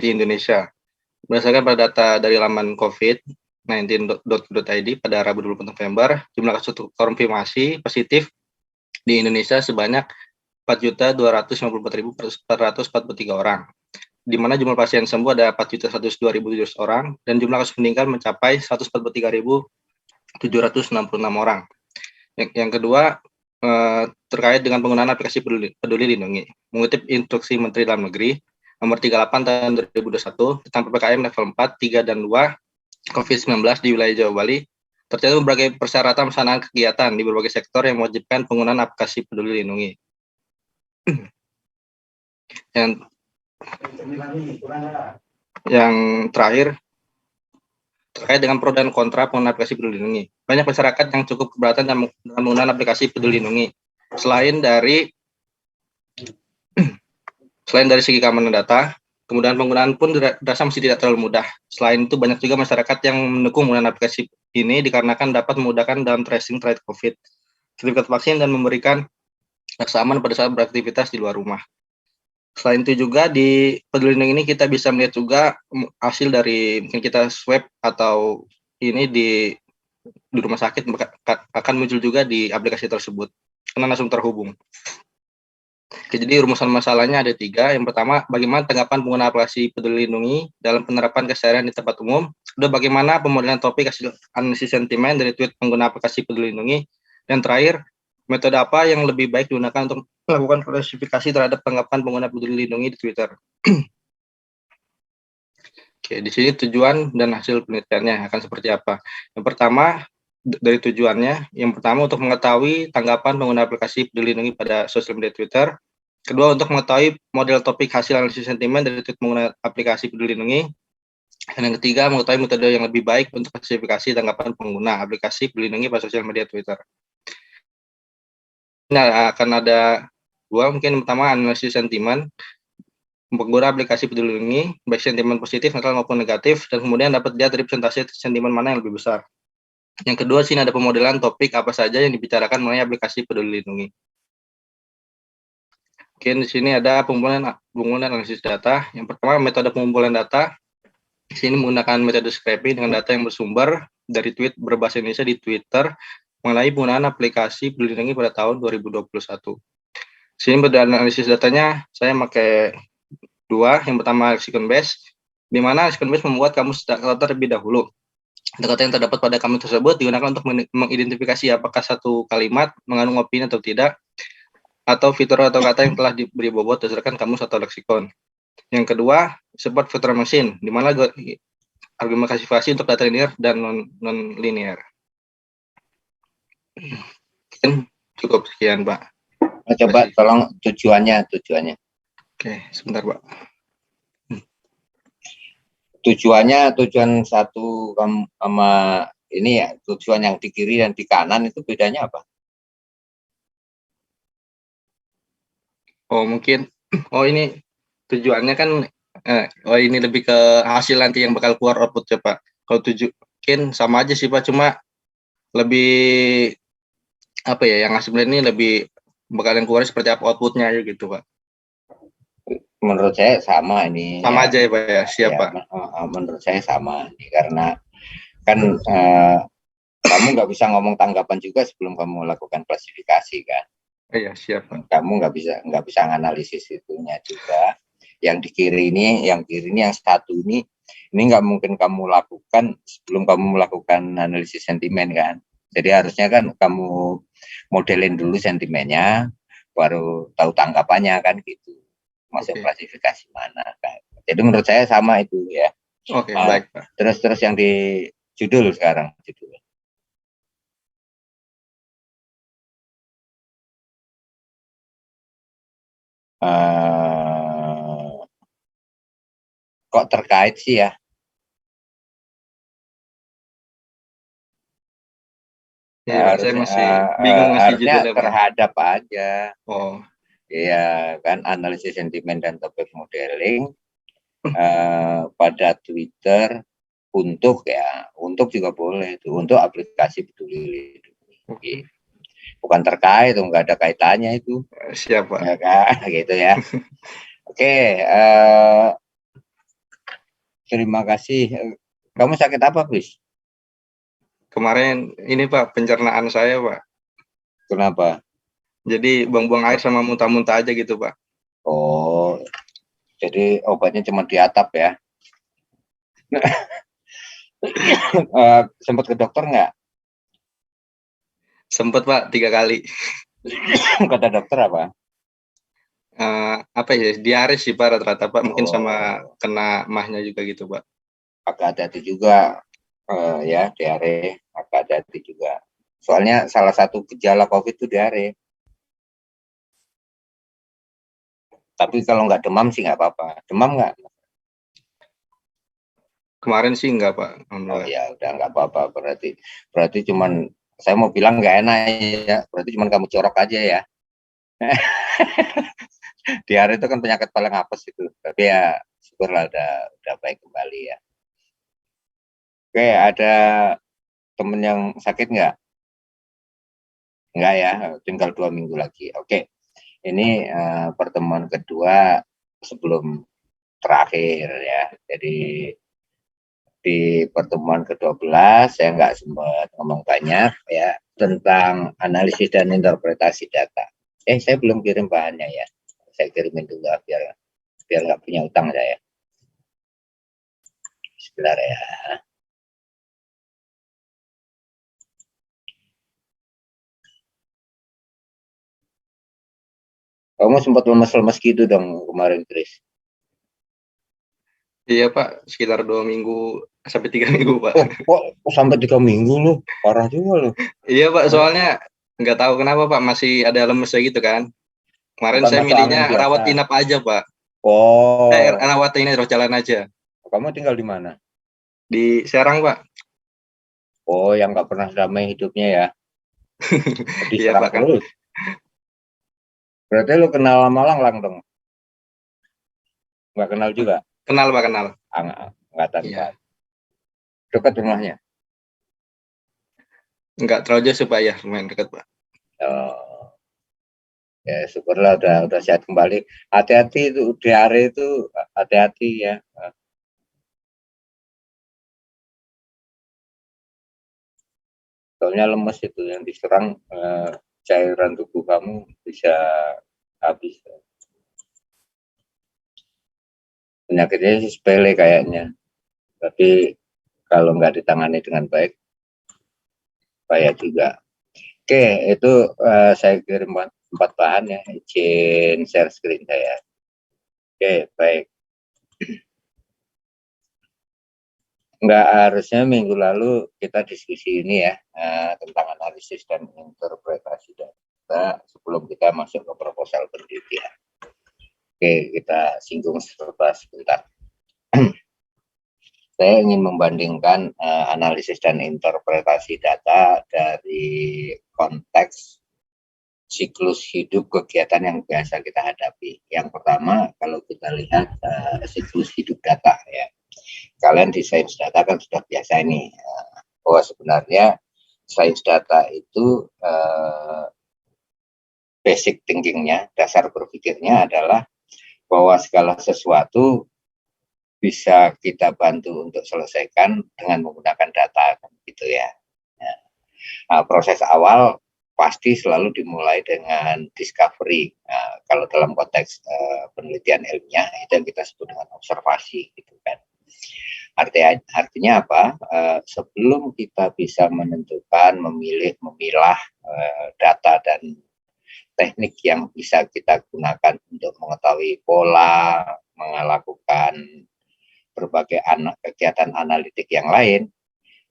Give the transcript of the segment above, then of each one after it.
di Indonesia. Berdasarkan pada data dari laman covid19.id pada Rabu 20 November, jumlah kasus konfirmasi positif di Indonesia sebanyak 4.254.443 orang, di mana jumlah pasien sembuh ada 4.102.700 orang, dan jumlah kasus meninggal mencapai 143.766 orang. Yang kedua, terkait dengan penggunaan aplikasi Peduli Lindungi. Mengutip instruksi Menteri Dalam Negeri nomor 38 tahun 2021 tentang PPKM level 4, 3, dan 2 COVID-19 di wilayah Jawa Bali, tercatat berbagai persyaratan pelaksanaan kegiatan di berbagai sektor yang mewajibkan penggunaan aplikasi Peduli Lindungi. Yang terakhir, terkait dengan pro dan kontra penggunaan aplikasi Peduli Lindungi. Banyak masyarakat yang cukup keberatan dalam penggunaan aplikasi Peduli Lindungi. Selain dari segi keamanan data, kemudian penggunaan pun dirasa masih tidak terlalu mudah. Selain itu, banyak juga masyarakat yang mendukung penggunaan aplikasi ini dikarenakan dapat memudahkan dalam tracing terkait COVID, sertifikat vaksin, dan memberikan rasa aman pada saat beraktivitas di luar rumah. Selain itu juga di Peduli Lindungi ini kita bisa melihat juga hasil dari mungkin kita swab atau ini di rumah sakit akan muncul juga di aplikasi tersebut karena langsung terhubung. Oke, jadi rumusan masalahnya ada 3. Yang pertama, bagaimana tanggapan pengguna aplikasi Peduli Lindungi dalam penerapan keseharian di tempat umum. Kedua, bagaimana pemodelan topik hasil analisis sentimen dari tweet pengguna aplikasi Peduli Lindungi. Dan terakhir, metode apa yang lebih baik digunakan untuk melakukan klasifikasi terhadap tanggapan pengguna Peduli Lindungi di Twitter. Oke, di sini tujuan dan hasil penelitiannya akan seperti apa. Yang pertama, dari tujuannya, yang pertama untuk mengetahui tanggapan pengguna aplikasi Peduli Lindungi pada sosial media Twitter. Kedua, untuk mengetahui model topik hasil analisis sentimen dari tweet pengguna aplikasi Peduli Lindungi. Dan yang ketiga, mengetahui metode yang lebih baik untuk klasifikasi tanggapan pengguna aplikasi Peduli Lindungi pada sosial media Twitter. Nah, akan ada 2, mungkin yang pertama analisis sentimen. Pengguna aplikasi Peduli Lindungi, baik sentimen positif, netral maupun negatif, dan kemudian dapat dilihat dari presentasi sentimen mana yang lebih besar. Yang kedua, sini ada pemodelan topik apa saja yang dibicarakan melalui aplikasi Peduli Lindungi. Oke, di sini ada pengumpulan analisis data. Yang pertama, metode pengumpulan data. Di sini menggunakan metode scraping dengan data yang bersumber dari tweet berbahasa Indonesia di Twitter mengenai penggunaan aplikasi Peduli Lindungi pada tahun 2021. Di sini metode analisis datanya saya pakai 2. Yang pertama, lexicon base, di mana lexicon base membuat kamus kata terlebih dahulu. Kata-kata yang terdapat pada kamus tersebut digunakan untuk mengidentifikasi apakah satu kalimat mengandung opini atau tidak, atau fitur atau kata yang telah diberi bobot berdasarkan kamus atau leksikon. Yang kedua, support filter machine, di mana argumen klasifikasi untuk data linear dan non-linear. Cukup sekian, Pak. Coba tolong tujuannya. Oke, sebentar, Pak. Tujuan satu sama ini ya, tujuan yang di kiri dan di kanan itu bedanya apa? Oh, mungkin ini tujuannya kan ini lebih ke hasil nanti yang bakal keluar output ya, Pak. Kalau mungkin sama aja sih, Pak, cuma lebih apa ya, yang hasilnya ini lebih bakal yang keluar seperti apa outputnya aja gitu, Pak. Menurut saya sama ini. Sama aja ya, Pak ya. Siapa? Menurut saya sama ini, karena kan kamu nggak bisa ngomong tanggapan juga sebelum kamu melakukan klasifikasi kan. Iya, siap, Pak. Kamu nggak bisa analisis itunya juga. Yang di kiri ini, yang satu ini nggak mungkin kamu lakukan sebelum kamu melakukan analisis sentimen kan. Jadi harusnya kan kamu modelin dulu sentimennya, baru tahu tanggapannya kan gitu. Masuk klasifikasi mana kan. Jadi menurut saya sama itu ya. Oke, baik, Pak. Terus yang di judul sekarang judulnya. Kok terkait sih ya? Iya, saya masih bingung ngasih judulnya, terhadap aja. Oh. Iya, kan analisis sentimen dan topik modeling pada Twitter untuk juga boleh itu, untuk aplikasi Peduli Lindungi. Bukan terkait, nggak ada kaitannya itu. Siapa? Ya kan, gitu ya. Oke, Terima kasih. Kamu sakit apa, Bis? Kemarin ini Pak, pencernaan saya Pak. Kenapa? Jadi buang-buang air sama muntah-muntah aja gitu Pak. Oh, jadi obatnya cuma di atap ya? Sempat ke dokter nggak? Sempet Pak 3 kali. Kata dokter apa? Apa ya, diaris sih Pak rata-rata Pak. Mungkin sama Oh, kena mahnya juga gitu Pak. agak hati-hati juga ya diare, agak hati-hati juga. Soalnya salah satu gejala COVID itu diare. Tapi kalau nggak demam sih nggak apa-apa. Demam nggak? Kemarin sih enggak Pak. Oh Alhamdulillah. ya udah nggak apa-apa. Berarti cuman saya mau bilang nggak enak ya. Berarti cuman kamu corok aja ya. Diare itu kan penyakit paling apes itu. Tapi ya syukurlah udah baik kembali ya. Oke, ada temen yang sakit nggak? Nggak ya, tinggal 2 minggu lagi. Oke, ini pertemuan kedua sebelum terakhir ya. Jadi di pertemuan ke-12 saya nggak sempat ngomong banyak ya tentang analisis dan interpretasi data. Saya belum kirim bahannya ya. Saya kirimin dulu biar biar nggak punya utang saya. Sebentar ya. Kamu sempat lemes-lemes gitu dong kemarin, Chris. Iya Pak, sekitar 2 minggu sampai 3 minggu Pak. Kok sampai 3 minggu lu? Parah juga lu. Iya Pak, soalnya nggak tahu kenapa Pak, masih ada lemesnya gitu kan. Kemarin Bukan saya masuk milihnya angin rawat biasa. inap aja Pak. Oh, Rawat ini terus jalan aja. kamu tinggal di mana? Di Serang Pak. Oh, yang nggak pernah damai hidupnya ya. Iya Diserang Pak kan. terus. Berarti lu kenal sama Lang dong? Nggak kenal juga? Kenal Pak, kenal. Angkatan 4. Iya. Dekat rumahnya? Nggak terlalu jauh Pak ya, lumayan dekat Pak. Oh, ya syukurlah udah sehat kembali. Hati-hati itu diare itu, hati-hati ya. Soalnya lemes itu yang diserang cairan tubuh kamu bisa habis. Penyakitnya sih sepele kayaknya, tapi kalau nggak ditangani dengan baik, bahaya juga. Oke, itu saya kirim 4 bahan ya, izin share screen saya. Oke, baik. Nggak harusnya minggu lalu kita diskusi ini ya, tentang analisis dan interpretasi data sebelum kita masuk ke proposal penelitian. Oke, kita singgung sebentar. Saya ingin membandingkan analisis dan interpretasi data dari konteks siklus hidup kegiatan yang biasa kita hadapi. Yang pertama, kalau kita lihat siklus hidup data ya. Kalian di sains data kan sudah biasa ini bahwa sebenarnya sains data itu basic thinkingnya, dasar berpikirnya adalah bahwa segala sesuatu bisa kita bantu untuk selesaikan dengan menggunakan data gitu ya. Nah, proses awal pasti selalu dimulai dengan discovery. Nah, kalau dalam konteks penelitian ilmiah itu yang kita sebut dengan observasi gitu kan. Artinya apa? Sebelum kita bisa menentukan, memilih, memilah data dan teknik yang bisa kita gunakan untuk mengetahui pola, melakukan berbagai kegiatan analitik yang lain,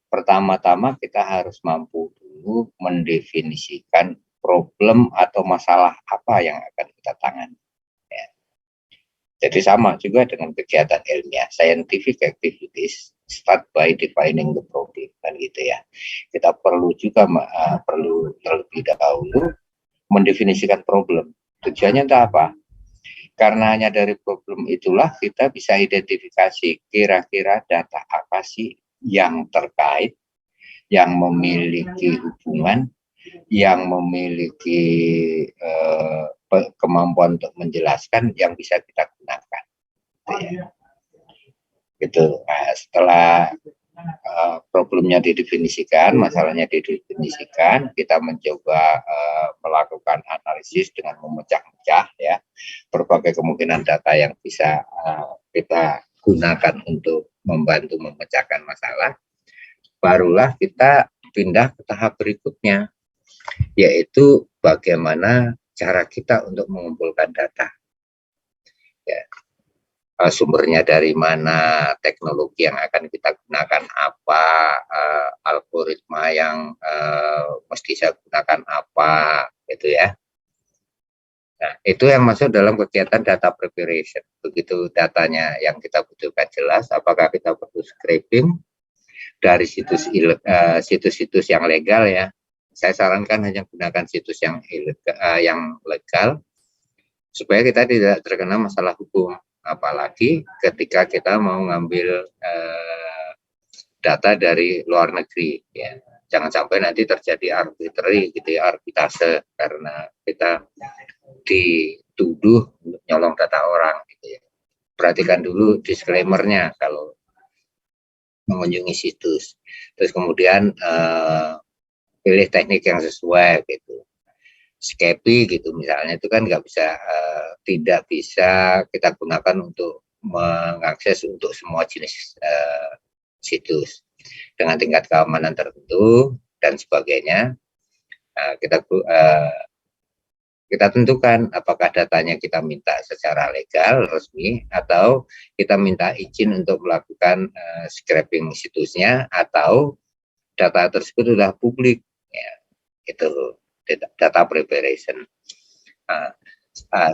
pertama-tama kita harus mampu dulu mendefinisikan problem atau masalah apa yang akan kita tangani. Ya. Jadi sama juga dengan kegiatan ilmiah, scientific activities start by defining the problem kan gitu ya. Kita perlu juga perlu terlebih dahulu mendefinisikan problem. Tujuannya itu apa? Karena hanya dari problem itulah kita bisa identifikasi kira-kira data apa sih yang terkait, yang memiliki hubungan, yang memiliki kemampuan untuk menjelaskan yang bisa kita gunakan. gitu. Nah, setelah problemnya didefinisikan, masalahnya didefinisikan, kita mencoba melakukan analisis dengan memecah-mecah ya berbagai kemungkinan data yang bisa kita gunakan untuk membantu memecahkan masalah. Barulah kita pindah ke tahap berikutnya, yaitu bagaimana cara kita untuk mengumpulkan data. Ya, sumbernya dari mana, teknologi yang akan kita gunakan apa, algoritma yang mesti saya gunakan apa, gitu ya. Nah, itu yang masuk dalam kegiatan data preparation. Begitu datanya yang kita butuhkan jelas, apakah kita perlu scraping dari situs-situs yang legal ya. Saya sarankan hanya gunakan situs yang legal supaya kita tidak terkena masalah hukum. Apalagi ketika kita mau ngambil data dari luar negeri ya. Jangan sampai nanti terjadi arbitrary gitu ya, arbitrase karena kita dituduh nyolong data orang gitu ya. Perhatikan dulu disclaimer-nya kalau mengunjungi situs. Terus kemudian pilih teknik yang sesuai gitu. Scapi gitu misalnya itu kan tidak bisa kita gunakan untuk mengakses untuk semua jenis situs dengan tingkat keamanan tertentu dan sebagainya. Kita tentukan apakah datanya kita minta secara legal resmi atau kita minta izin untuk melakukan scraping situsnya atau data tersebut sudah publik ya, itu data preparation.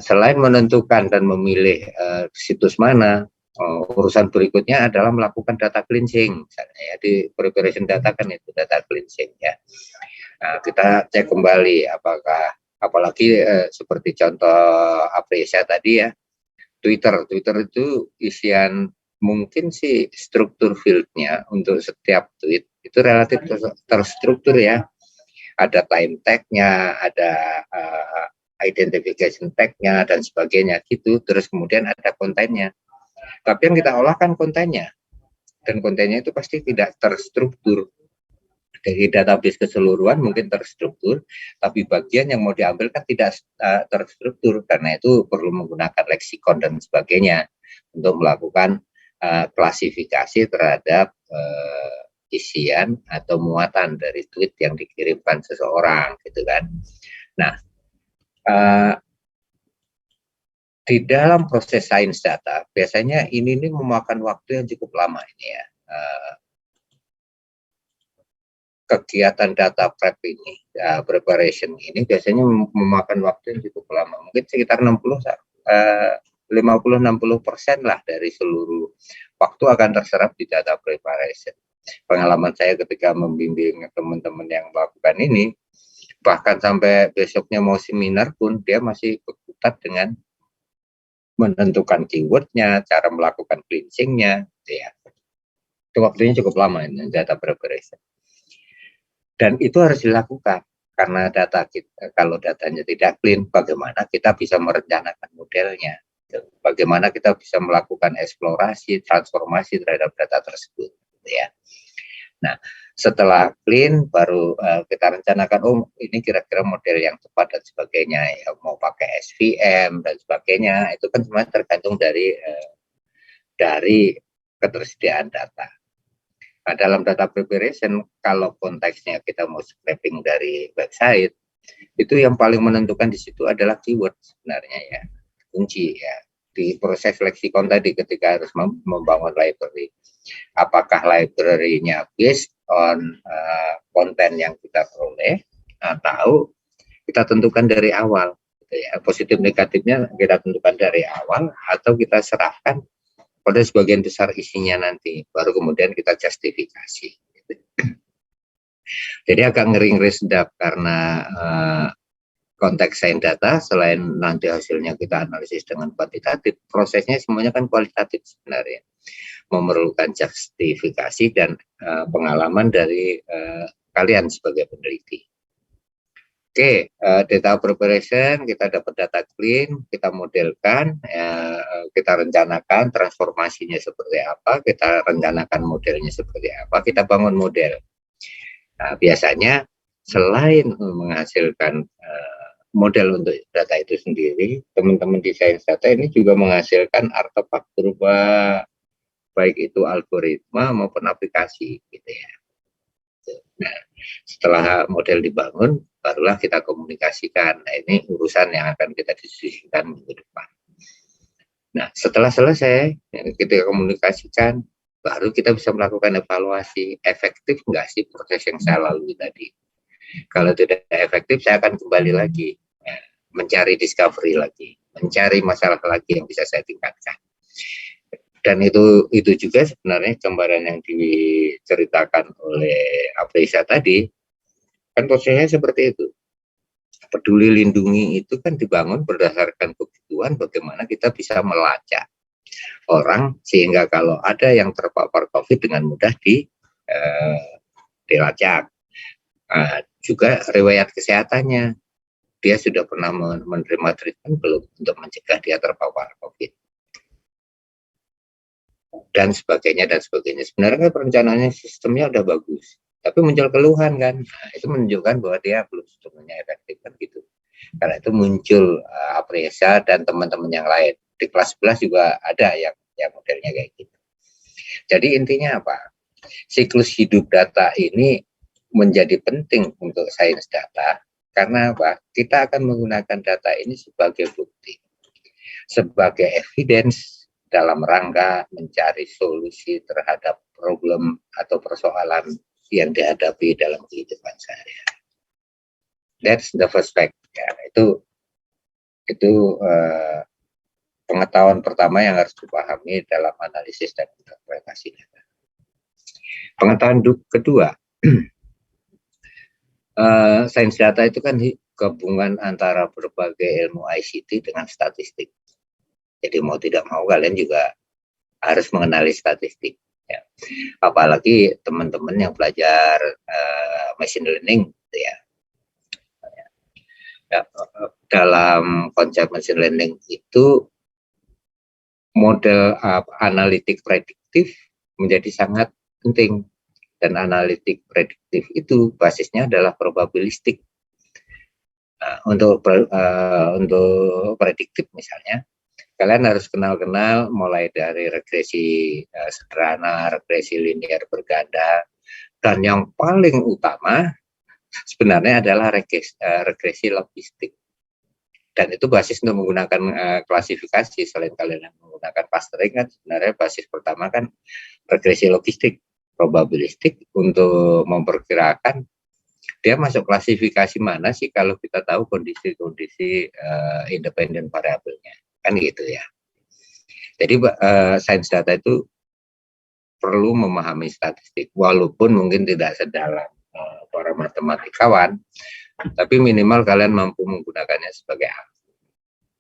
Selain menentukan dan memilih situs mana, urusan berikutnya adalah melakukan data cleansing. Misalnya ya, di preparation data kan itu data cleansing ya. Nah, kita cek kembali apakah apalagi seperti contoh Apresia tadi ya, Twitter itu isian mungkin sih struktur fieldnya untuk setiap tweet itu relatif terstruktur ya. Ada time tag-nya, ada identification tag-nya dan sebagainya gitu. Terus kemudian ada kontennya. Tapi yang kita olah kan kontennya. Dan kontennya itu pasti tidak terstruktur. Dari database keseluruhan mungkin terstruktur, tapi bagian yang mau diambil kan tidak terstruktur. Karena itu perlu menggunakan leksikon dan sebagainya untuk melakukan klasifikasi terhadap isian atau muatan dari tweet yang dikirimkan seseorang, gitu kan. Nah, di dalam proses sains data, biasanya ini memakan waktu yang cukup lama ini ya. Kegiatan data prep ini, preparation ini biasanya memakan waktu yang cukup lama, mungkin sekitar 50-60% lah dari seluruh waktu akan terserap di data preparation. Pengalaman saya ketika membimbing teman-teman yang melakukan ini, bahkan sampai besoknya mau seminar pun dia masih berkutat dengan menentukan keywordnya, cara melakukan cleansingnya, ya. Itu waktunya cukup lama ini data preparation. Dan itu harus dilakukan karena kalau datanya tidak clean, bagaimana kita bisa merencanakan modelnya, bagaimana kita bisa melakukan eksplorasi, transformasi terhadap data tersebut, ya. Nah, setelah clean baru kita rencanakan, oh ini kira-kira model yang tepat dan sebagainya, ya mau pakai SVM dan sebagainya, itu kan semuanya tergantung dari ketersediaan data. Nah, dalam data preparation, kalau konteksnya kita mau scraping dari website, itu yang paling menentukan di situ adalah keyword sebenarnya ya, kunci ya. Di proses leksikon tadi ketika harus membangun library, apakah library-nya based on konten yang kita peroleh atau kita tentukan dari awal, gitu ya. Positif negatifnya kita tentukan dari awal atau kita serahkan pada sebagian besar isinya nanti, baru kemudian kita justifikasi. Jadi agak ngeri-ngeri sedap karena konteks sains data, selain nanti hasilnya kita analisis dengan kuantitatif, prosesnya semuanya kan kualitatif sebenarnya. Memerlukan justifikasi dan pengalaman dari kalian sebagai peneliti. Data preparation, kita dapat data clean, kita modelkan, kita rencanakan transformasinya seperti apa, kita rencanakan modelnya seperti apa, kita bangun model. Nah, biasanya selain menghasilkan model untuk data itu sendiri, teman-teman di sains data ini juga menghasilkan artefak berupa baik itu algoritma maupun aplikasi, gitu ya. Nah, setelah model dibangun, barulah kita komunikasikan. Nah, ini urusan yang akan kita diskusikan minggu depan. Nah, setelah selesai, kita komunikasikan, baru kita bisa melakukan evaluasi. Efektif nggak sih proses yang saya lalui tadi? Kalau tidak efektif, saya akan kembali lagi, mencari discovery lagi, mencari masalah lagi yang bisa saya tingkatkan. Dan itu juga sebenarnya gambaran yang diceritakan oleh Aprisa tadi, kan prosesnya seperti itu. Peduli lindungi itu kan dibangun berdasarkan kebutuhan bagaimana kita bisa melacak orang sehingga kalau ada yang terpapar COVID dengan mudah dilacak. Juga riwayat kesehatannya, dia sudah pernah menerima treatment belum untuk mencegah dia terpapar COVID. Dan sebagainya. Sebenarnya perencanaannya sistemnya udah bagus, tapi muncul keluhan kan, nah, itu menunjukkan bahwa dia belum sepenuhnya efektif kan gitu. Karena itu muncul Apresa dan teman-teman yang lain di kelas 11 juga ada yang modelnya kayak gitu. Jadi intinya apa? Siklus hidup data ini menjadi penting untuk sains data karena apa? Kita akan menggunakan data ini sebagai bukti, sebagai evidence dalam rangka mencari solusi terhadap problem atau persoalan yang dihadapi dalam kehidupan sehari-hari. That's the first fact. Ya, itu pengetahuan pertama yang harus dipahami dalam analisis dan interpretasi data. Pengetahuan kedua, sains data itu kan gabungan antara berbagai ilmu ICT dengan statistik. Jadi mau tidak mau kalian juga harus mengenali statistik. Ya. Apalagi teman-teman yang belajar machine learning, gitu ya. Dalam konsep machine learning itu model analitik prediktif menjadi sangat penting, dan analitik prediktif itu basisnya adalah probabilistik. Untuk prediktif misalnya, kalian harus kenal mulai dari regresi sederhana, regresi linear berganda, dan yang paling utama sebenarnya adalah regresi logistik. Dan itu basis untuk menggunakan klasifikasi. Selain kalian menggunakan clustering kan sebenarnya basis pertama kan regresi logistik, probabilistik untuk memperkirakan dia masuk klasifikasi mana sih kalau kita tahu kondisi-kondisi independen variabelnya, kan gitu ya. Jadi sains data itu perlu memahami statistik, walaupun mungkin tidak sedalam para matematikawan, tapi minimal kalian mampu menggunakannya sebagai alat.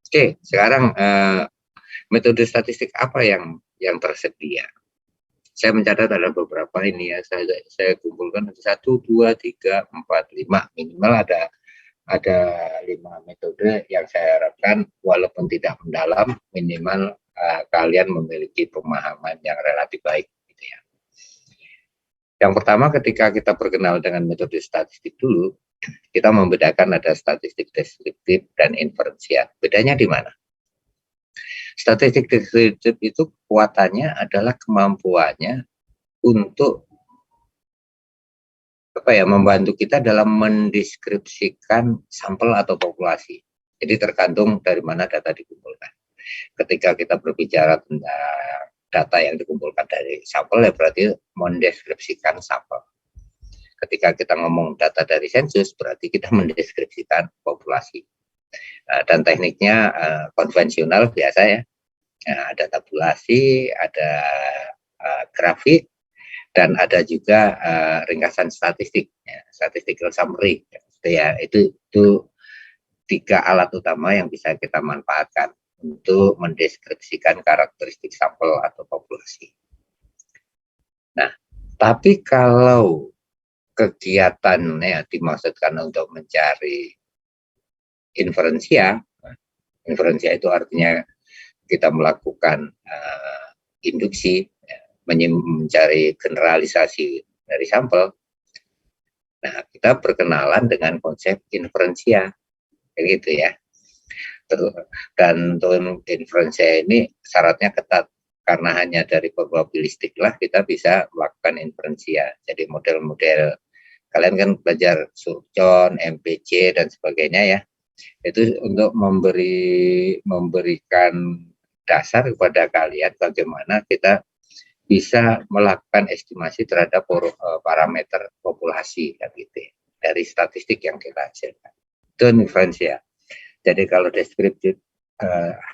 Oke, sekarang metode statistik apa yang tersedia? Saya mencatat ada beberapa ini ya, saya kumpulkan 1, 2, 3, 4, 5, minimal ada 5 metode yang saya harapkan walaupun tidak mendalam, minimal kalian memiliki pemahaman yang relatif baik, gitu ya. Yang pertama, ketika kita berkenal dengan metode statistik dulu, kita membedakan ada statistik deskriptif dan inferensial. Bedanya di mana? Statistik deskriptif itu kekuatannya adalah kemampuannya untuk membantu kita dalam mendeskripsikan sampel atau populasi. Jadi tergantung dari mana data dikumpulkan. Ketika kita berbicara tentang data yang dikumpulkan dari sampel, ya berarti mendeskripsikan sampel. Ketika kita ngomong data dari sensus, berarti kita mendeskripsikan populasi. Dan tekniknya konvensional biasa ya. Ada tabulasi, ada grafik, dan ada juga ringkasan statistik, ya, statistical summary. Ya, itu 3 alat utama yang bisa kita manfaatkan untuk mendeskripsikan karakteristik sampel atau populasi. Nah, tapi kalau kegiatannya dimaksudkan untuk mencari inferensia. Inferensia itu artinya kita melakukan induksi, mencari generalisasi dari sampel. Nah, kita berkenalan dengan konsep inferensia, gitu ya. Dan untuk inferensia ini syaratnya ketat, karena hanya dari probabilistik lah kita bisa melakukan inferensia. Jadi model-model, kalian kan belajar Surgeon, MPC dan sebagainya ya, itu untuk memberikan dasar kepada kalian bagaimana kita bisa melakukan estimasi terhadap parameter populasi gitu, dari statistik yang kita hasilkan. Itu inferensia. Jadi kalau deskriptif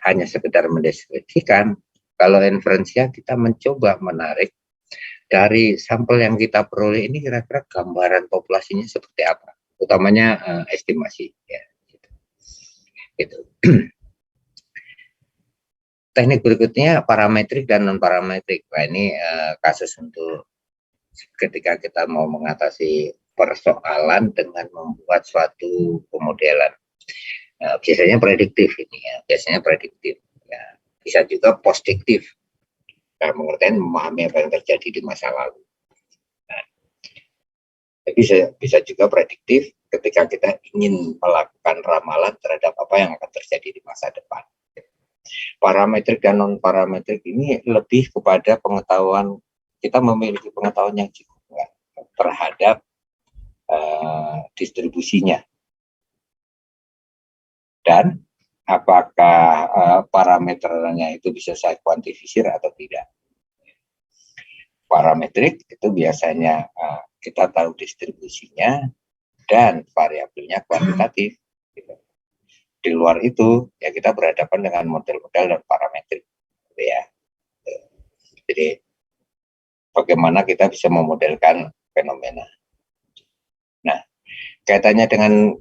hanya sekedar mendeskripsikan, kalau inferensia kita mencoba menarik dari sampel yang kita peroleh ini kira-kira gambaran populasinya seperti apa, utamanya estimasi ya. Gitu. Teknik berikutnya parametrik dan non parametrik. Nah, ini kasus untuk ketika kita mau mengatasi persoalan dengan membuat suatu pemodelan. Biasanya prediktif ini ya, biasanya prediktif. Ya. Bisa juga postiktif. Nah, mengerti memahami apa yang terjadi di masa lalu. Nah, bisa juga prediktif ketika kita ingin melakukan ramalan terhadap apa yang akan terjadi di masa depan. Parametrik dan non parametrik ini lebih kepada pengetahuan, kita memiliki pengetahuan yang cukup terhadap distribusinya dan apakah parameternya itu bisa saya kuantifisir atau tidak. Parametrik itu biasanya kita tahu distribusinya dan variabelnya kuantitatif. Gitu. Di luar itu ya kita berhadapan dengan model-model dan parametrik, gitu ya. Jadi bagaimana kita bisa memodelkan fenomena. Nah, kaitannya dengan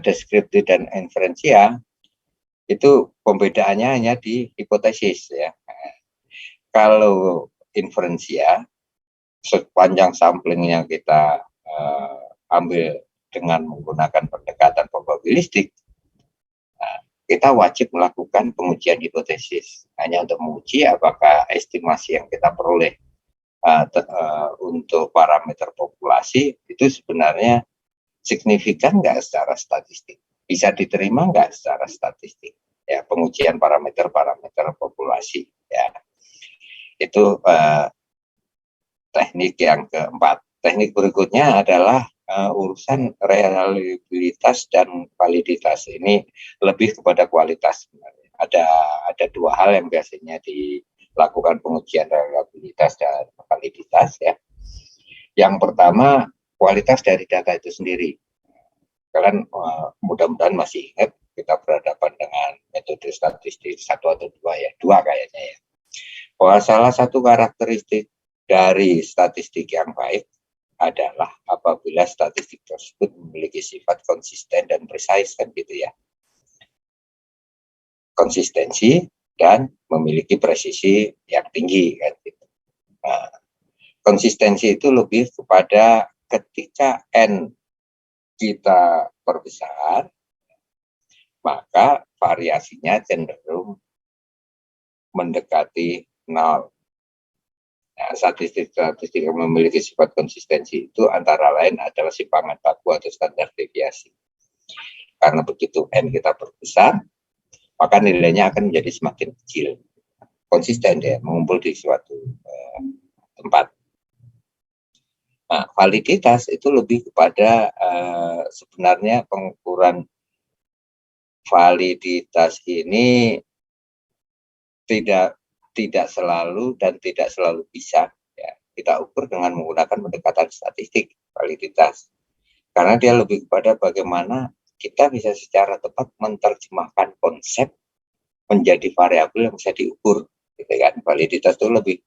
deskriptif dan inferensia itu pembedaannya hanya di hipotesis ya. Kalau inferensia sepanjang sampling yang kita ambil dengan menggunakan pendekatan probabilistik, kita wajib melakukan pengujian hipotesis hanya untuk menguji apakah estimasi yang kita peroleh untuk parameter populasi itu sebenarnya signifikan nggak secara statistik, bisa diterima nggak secara statistik ya, pengujian parameter populasi ya. Itu teknik yang keempat. Teknik berikutnya adalah urusan reliabilitas dan validitas. Ini lebih kepada kualitas sebenarnya. Ada dua hal yang biasanya dilakukan pengujian reliabilitas dan validitas ya. Yang pertama, kualitas dari data itu sendiri. Kalian mudah-mudahan masih ingat kita berhadapan dengan metode statistik 1 atau 2 ya, 2 kayaknya ya. Bahwa salah satu karakteristik dari statistik yang baik adalah apabila statistik tersebut memiliki sifat konsisten dan precise kan gitu ya. Konsistensi dan memiliki presisi yang tinggi kan gitu. Nah, konsistensi itu lebih kepada ketika N kita perbesar, maka variasinya cenderung mendekati 0. Nah, statistik yang memiliki sifat konsistensi itu antara lain adalah simpangan baku atau standar deviasi. Karena begitu N kita perbesar, maka nilainya akan menjadi semakin kecil. Konsisten ya, mengumpul di suatu tempat. Nah, validitas itu lebih kepada sebenarnya pengukuran validitas ini tidak selalu dan tidak selalu bisa ya, kita ukur dengan menggunakan pendekatan statistik validitas, karena dia lebih kepada bagaimana kita bisa secara tepat menerjemahkan konsep menjadi variabel yang bisa diukur gitu kan. Validitas itu lebih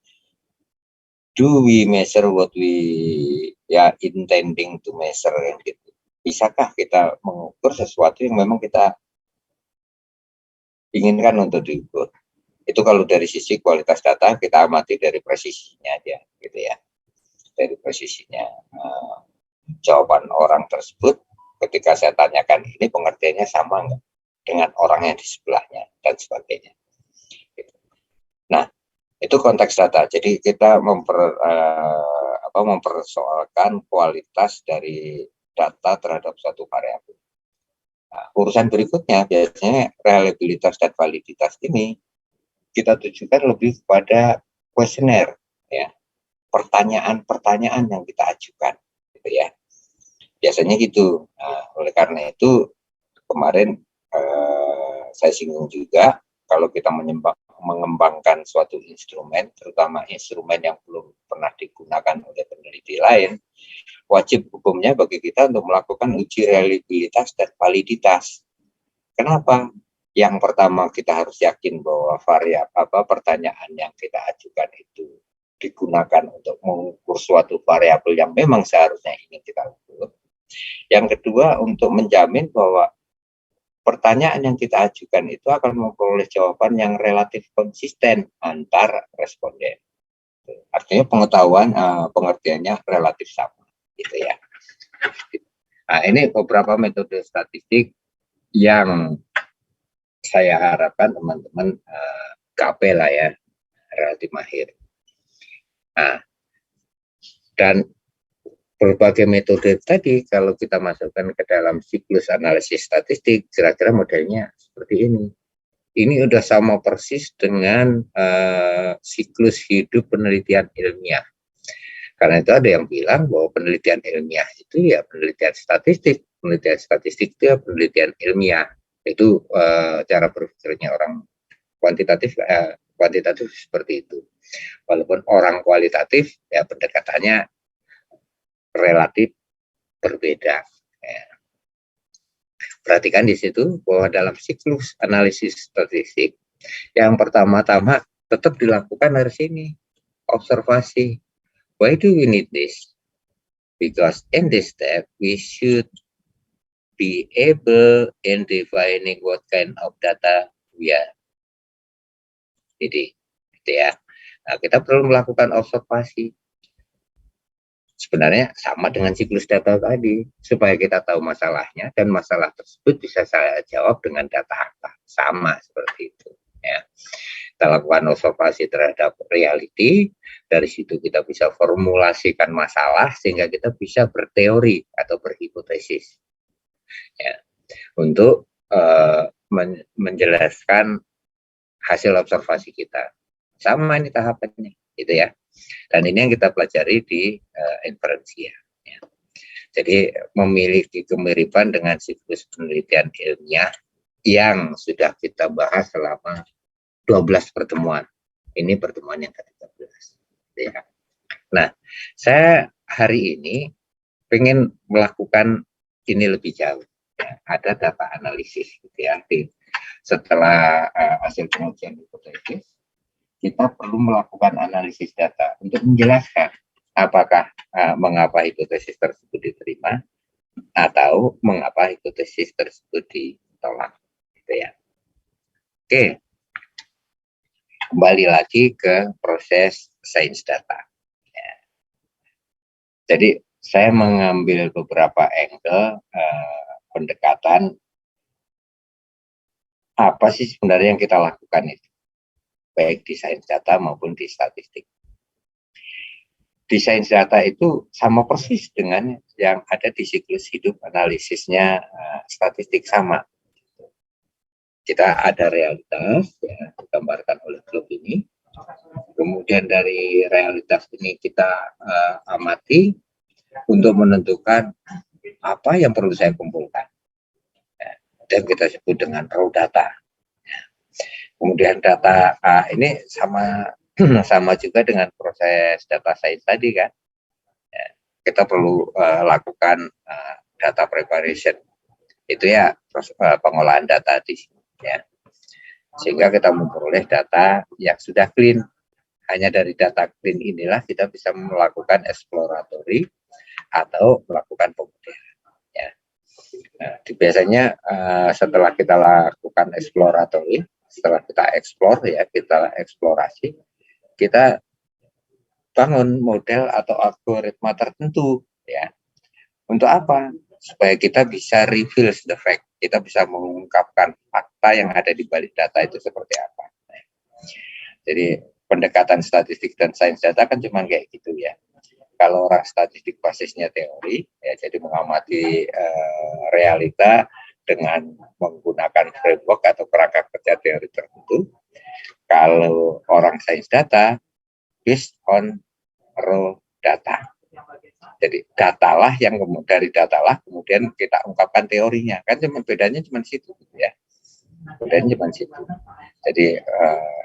do we measure what we intending to measure gitu. Bisakah kita mengukur sesuatu yang memang kita inginkan untuk diukur. Itu kalau dari sisi kualitas data kita amati dari presisinya aja gitu ya, dari presisinya jawaban orang tersebut ketika saya tanyakan ini pengertiannya sama nggak dengan orang yang di sebelahnya dan sebagainya. Nah, itu konteks data. Jadi kita mempersoalkan kualitas dari data terhadap suatu variabel. Nah, urusan berikutnya biasanya reliabilitas dan validitas ini kita tujukan lebih kepada kuesioner, ya, pertanyaan-pertanyaan yang kita ajukan, gitu ya. Biasanya gitu. Nah, oleh karena itu kemarin saya singgung juga kalau kita mengembangkan suatu instrumen, terutama instrumen yang belum pernah digunakan oleh peneliti lain, wajib hukumnya bagi kita untuk melakukan uji reliabilitas dan validitas. Kenapa? Yang pertama kita harus yakin bahwa pertanyaan yang kita ajukan itu digunakan untuk mengukur suatu variabel yang memang seharusnya ingin kita ukur. Yang kedua, untuk menjamin bahwa pertanyaan yang kita ajukan itu akan memperoleh jawaban yang relatif konsisten antar responden. Artinya pengertiannya relatif sama, gitu ya. Nah, ini beberapa metode statistik yang saya harapkan teman-teman KP lah ya, relatif mahir. Nah, dan berbagai metode tadi kalau kita masukkan ke dalam siklus analisis statistik, kira-kira modelnya seperti ini. Ini udah sama persis dengan siklus hidup penelitian ilmiah. Karena itu ada yang bilang bahwa penelitian ilmiah itu ya penelitian statistik. Penelitian statistik itu ya penelitian ilmiah. Itu cara berpikirnya orang kuantitatif seperti itu. Walaupun orang kualitatif ya pendekatannya relatif berbeda. Ya. Perhatikan di situ bahwa dalam siklus analisis statistik yang pertama-tama tetap dilakukan dari sini, observasi. Why do we need this? Because in this step we should be able in defining what kind of data we are. Jadi, gitu ya. Nah, kita perlu melakukan observasi. Sebenarnya sama dengan siklus data tadi, supaya kita tahu masalahnya dan masalah tersebut bisa saya jawab dengan data apa. Sama seperti itu. Ya. Kita lakukan observasi terhadap reality, dari situ kita bisa formulasikan masalah sehingga kita bisa berteori atau berhipotesis. Ya. Untuk menjelaskan hasil observasi kita. Sama ini tahapannya, gitu ya. Dan ini yang kita pelajari di inferensia. Ya. Jadi memiliki kemiripan dengan siklus penelitian ilmiah yang sudah kita bahas selama 12 pertemuan. Ini pertemuan yang ke-13. Ya. Nah, saya hari ini pengen melakukan ini lebih jauh. Ya. Ada data analisis, gitu ya. Setelah hasil pengujian hipotesis, kita perlu melakukan analisis data untuk menjelaskan apakah mengapa hipotesis tersebut diterima atau mengapa hipotesis tersebut ditolak, gitu ya. Oke, kembali lagi ke proses sains data. Ya. Jadi saya mengambil beberapa angle pendekatan apa sih sebenarnya yang kita lakukan itu, baik di sains data maupun di statistik. Di sains data itu sama persis dengan yang ada di siklus hidup analisisnya statistik, sama. Kita ada realitas ya, digambarkan oleh globe ini. Kemudian dari realitas ini kita amati untuk menentukan apa yang perlu saya kumpulkan. Ya, dan kita sebut dengan raw data. Ya. Kemudian data ini sama juga dengan proses data science tadi kan. Ya, kita perlu lakukan data preparation. Itu ya pengolahan data di sini. Ya. Sehingga kita memperoleh data yang sudah clean. Hanya dari data clean inilah kita bisa melakukan exploratory atau melakukan pemodelan. Ya. Nah, biasanya setelah kita lakukan exploratory, setelah kita explore ya, kita eksplorasi, kita bangun model atau algoritma tertentu ya. Untuk apa? supaya kita bisa reveal the fact, kita bisa mengungkapkan fakta yang ada di balik data itu seperti apa. Jadi pendekatan statistik dan sains data kan cuma kayak gitu ya. Kalau orang statistik basisnya teori, ya jadi mengamati realita dengan menggunakan framework atau kerangka kerja teori tertentu. Kalau orang sains data, based on raw data. Jadi datalah yang dari datalah kemudian kita ungkapkan teorinya. Kan cuma bedanya cuma situ ya. Bedanya cuma situ. Jadi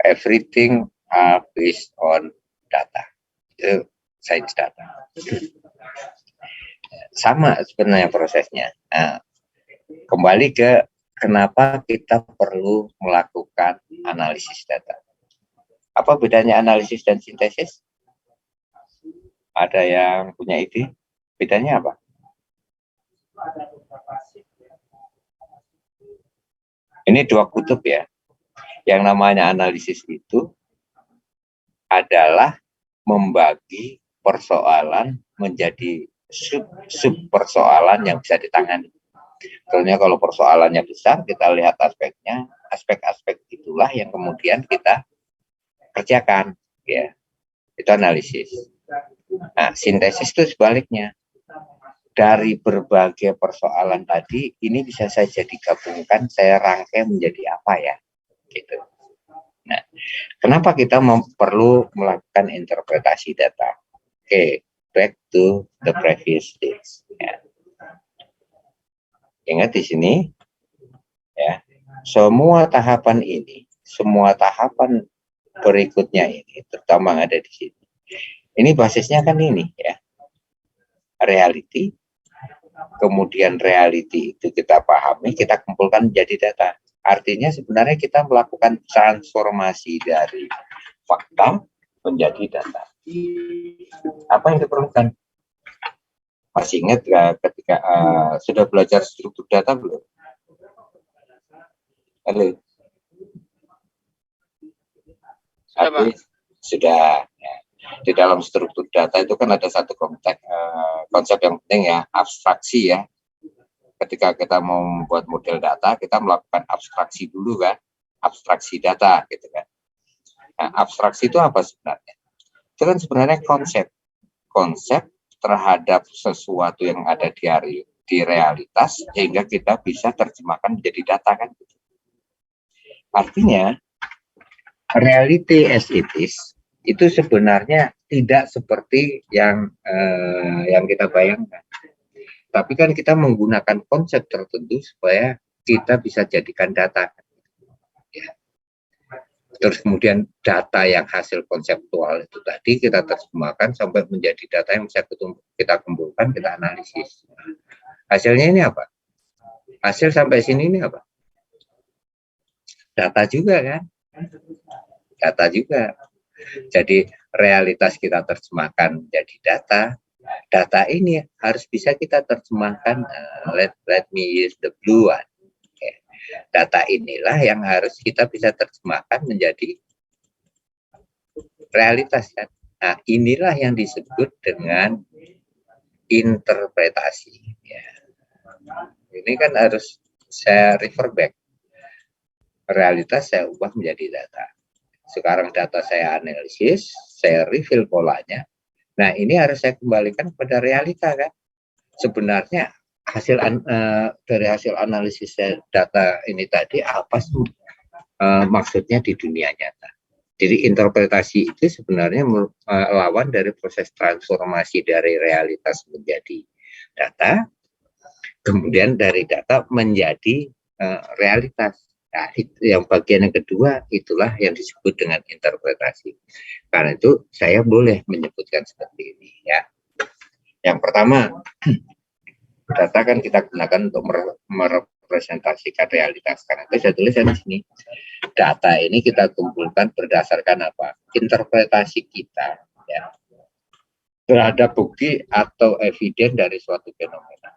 everything are based on data. Itu sains data. Sama sebenarnya prosesnya. Nah, kembali ke kenapa kita perlu melakukan analisis data. Apa bedanya analisis dan sintesis? Ada yang punya ide? Bedanya apa? Ini dua kutub ya. Yang namanya analisis itu adalah membagi persoalan menjadi sub persoalan yang bisa ditangani. Soalnya kalau persoalannya besar, kita lihat aspeknya, aspek-aspek itulah yang kemudian kita kerjakan, ya. Itu analisis. Nah, sintesis itu sebaliknya. Dari berbagai persoalan tadi, ini bisa saja digabungkan, saya rangkai menjadi apa ya, gitu. Nah, kenapa kita perlu melakukan interpretasi data? Oke, back to the previous stage. Ya. Ingat di sini, ya, semua tahapan ini, semua tahapan berikutnya ini, terutama yang ada di sini. Ini basisnya kan ini, ya, reality. Kemudian reality itu kita pahami, kita kumpulkan menjadi data. Artinya sebenarnya kita melakukan transformasi dari fakta menjadi data. Apa yang diperlukan? Masih ingat ketika sudah belajar struktur data belum? Halo. Sudah. Ya. Di dalam struktur data itu kan ada satu konsep yang penting ya, abstraksi ya. Ketika kita mau membuat model data, kita melakukan abstraksi dulu kan, abstraksi data gitu kan. Nah, abstraksi itu apa sebenarnya? Itu kan sebenarnya konsep terhadap sesuatu yang ada di realitas sehingga kita bisa terjemahkan menjadi data kan. Artinya reality as it is itu sebenarnya tidak seperti yang kita bayangkan. Tapi kan kita menggunakan konsep tertentu supaya kita bisa jadikan data. Ya. Terus kemudian data yang hasil konseptual itu tadi kita terjemahkan sampai menjadi data yang bisa kita kumpulkan, kita analisis. Hasilnya ini apa? Hasil sampai sini ini apa? Data juga kan? Data juga. Jadi realitas kita terjemahkan menjadi data. Data ini harus bisa kita terjemahkan. Let me use the blue one. Okay. Data inilah yang harus kita bisa terjemahkan menjadi realitas kan. Nah, inilah yang disebut dengan interpretasi. Ya. Ini kan harus saya refer back. Realitas saya ubah menjadi data. Sekarang data saya analisis, saya reveal polanya. Nah, ini harus saya kembalikan kepada realita kan. Sebenarnya dari hasil analisis data ini tadi apa sih maksudnya di dunia nyata. Jadi interpretasi itu sebenarnya lawan dari proses transformasi dari realitas menjadi data, kemudian dari data menjadi realitas. Nah, itu yang bagian yang kedua, itulah yang disebut dengan interpretasi. Karena itu saya boleh menyebutkan seperti ini ya. Yang pertama, data kan kita gunakan untuk merepresentasikan realitas. Karena itu saya tulis di sini. Data ini kita kumpulkan berdasarkan apa? Interpretasi kita ya, terhadap bukti atau eviden dari suatu fenomena.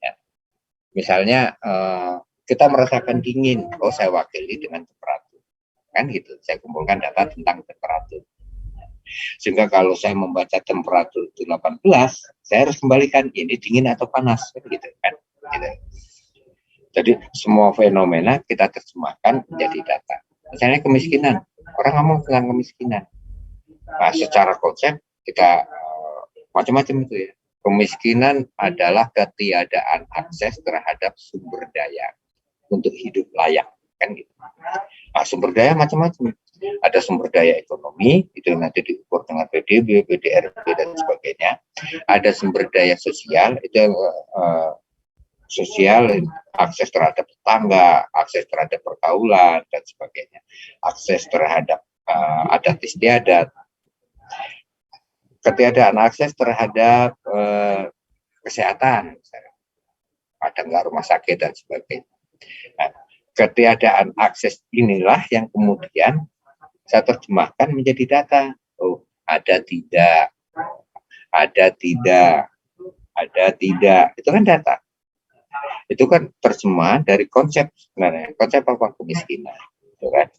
Ya. Misalnya kita merasakan dingin, saya wakili dengan temperatur, kan gitu. Saya kumpulkan data tentang temperatur. Sehingga kalau saya membaca temperatur itu 18, saya harus kembalikan ini dingin atau panas, gitu kan. Gitu. Jadi semua fenomena kita terjemahkan menjadi data. Misalnya kemiskinan, orang ngomong tentang kemiskinan. Nah, secara konsep kita macam-macam itu ya. Kemiskinan adalah ketiadaan akses terhadap sumber daya untuk hidup layak, kan gitu. Nah, sumber daya macam-macam. Ada sumber daya ekonomi, itu nanti diukur dengan PDB, PDRB, dan sebagainya. Ada sumber daya sosial, itu sosial, akses terhadap tetangga, akses terhadap pergaulan, dan sebagainya. Akses terhadap adat istiadat. Ketiadaan akses terhadap kesehatan, misalnya. Ada nggak rumah sakit, dan sebagainya. Nah, ketiadaan akses inilah yang kemudian saya terjemahkan menjadi data. Oh, ada tidak, ada tidak, ada tidak. Itu kan data. Itu kan terjemahan dari konsep sebenarnya. Konsep apa? Kemiskinan. Itu kan.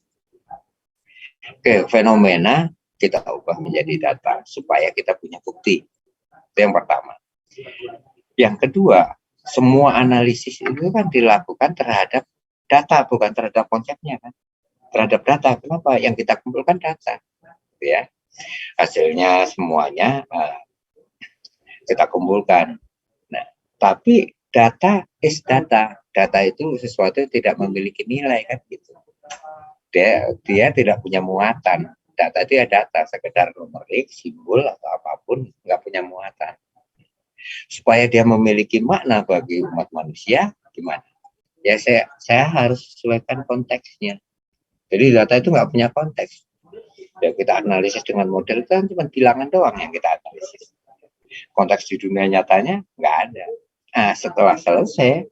Oke, fenomena kita ubah menjadi data supaya kita punya bukti. Itu yang pertama. Yang kedua, semua analisis itu kan dilakukan terhadap data, bukan terhadap konsepnya kan. Terhadap data. Kenapa? Yang kita kumpulkan data. Ya. Hasilnya semuanya kita kumpulkan. Nah, tapi data is data. Data itu sesuatu yang tidak memiliki nilai kan gitu. Dia tidak punya muatan. Data itu ya data, sekedar numerik, simbol atau apapun, nggak punya muatan. Supaya dia memiliki makna bagi umat manusia, gimana? Ya saya harus sesuaikan konteksnya. Jadi data itu nggak punya konteks. Ya kita analisis dengan model itu kan cuma bilangan doang yang kita analisis. Konteks di dunia nyatanya nggak ada. Nah, setelah selesai,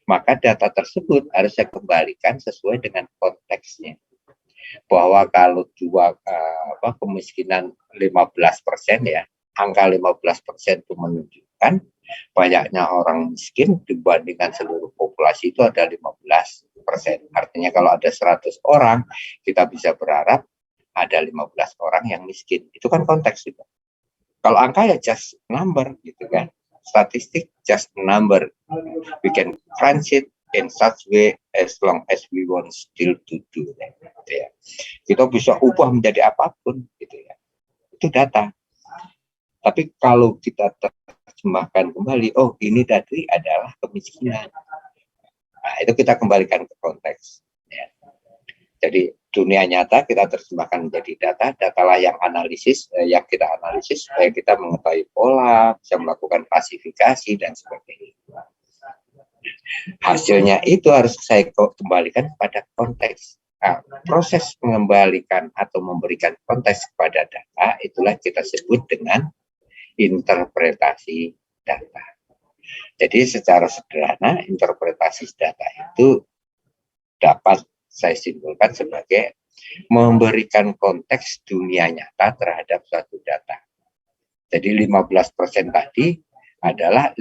maka data tersebut harus saya kembalikan sesuai dengan konteksnya. Bahwa kalau kemiskinan 15% ya, angka 15% itu menunjukkan banyaknya orang miskin dibandingkan seluruh populasi itu ada 15%. Artinya kalau ada 100 orang, kita bisa berharap ada 15 orang yang miskin. Itu kan konteks itu. Kalau angka ya just number gitu kan. Statistik just number. We can crunch it in such way as long as we want still to do that. Gitu ya. Kita bisa ubah menjadi apapun gitu ya. Itu data. Tapi kalau kita terjemahkan kembali, oh ini tadi adalah kemiskinan. Nah, itu kita kembalikan ke konteks. Ya. Jadi dunia nyata kita terjemahkan menjadi data, datalah yang yang kita analisis supaya kita mengetahui pola, bisa melakukan klasifikasi dan sebagainya. Hasilnya itu harus saya kembalikan pada konteks. Nah, proses mengembalikan atau memberikan konteks kepada data itulah kita sebut dengan interpretasi data. Jadi secara sederhana interpretasi data itu dapat saya simpulkan sebagai memberikan konteks dunia nyata terhadap suatu data. Jadi 15% tadi adalah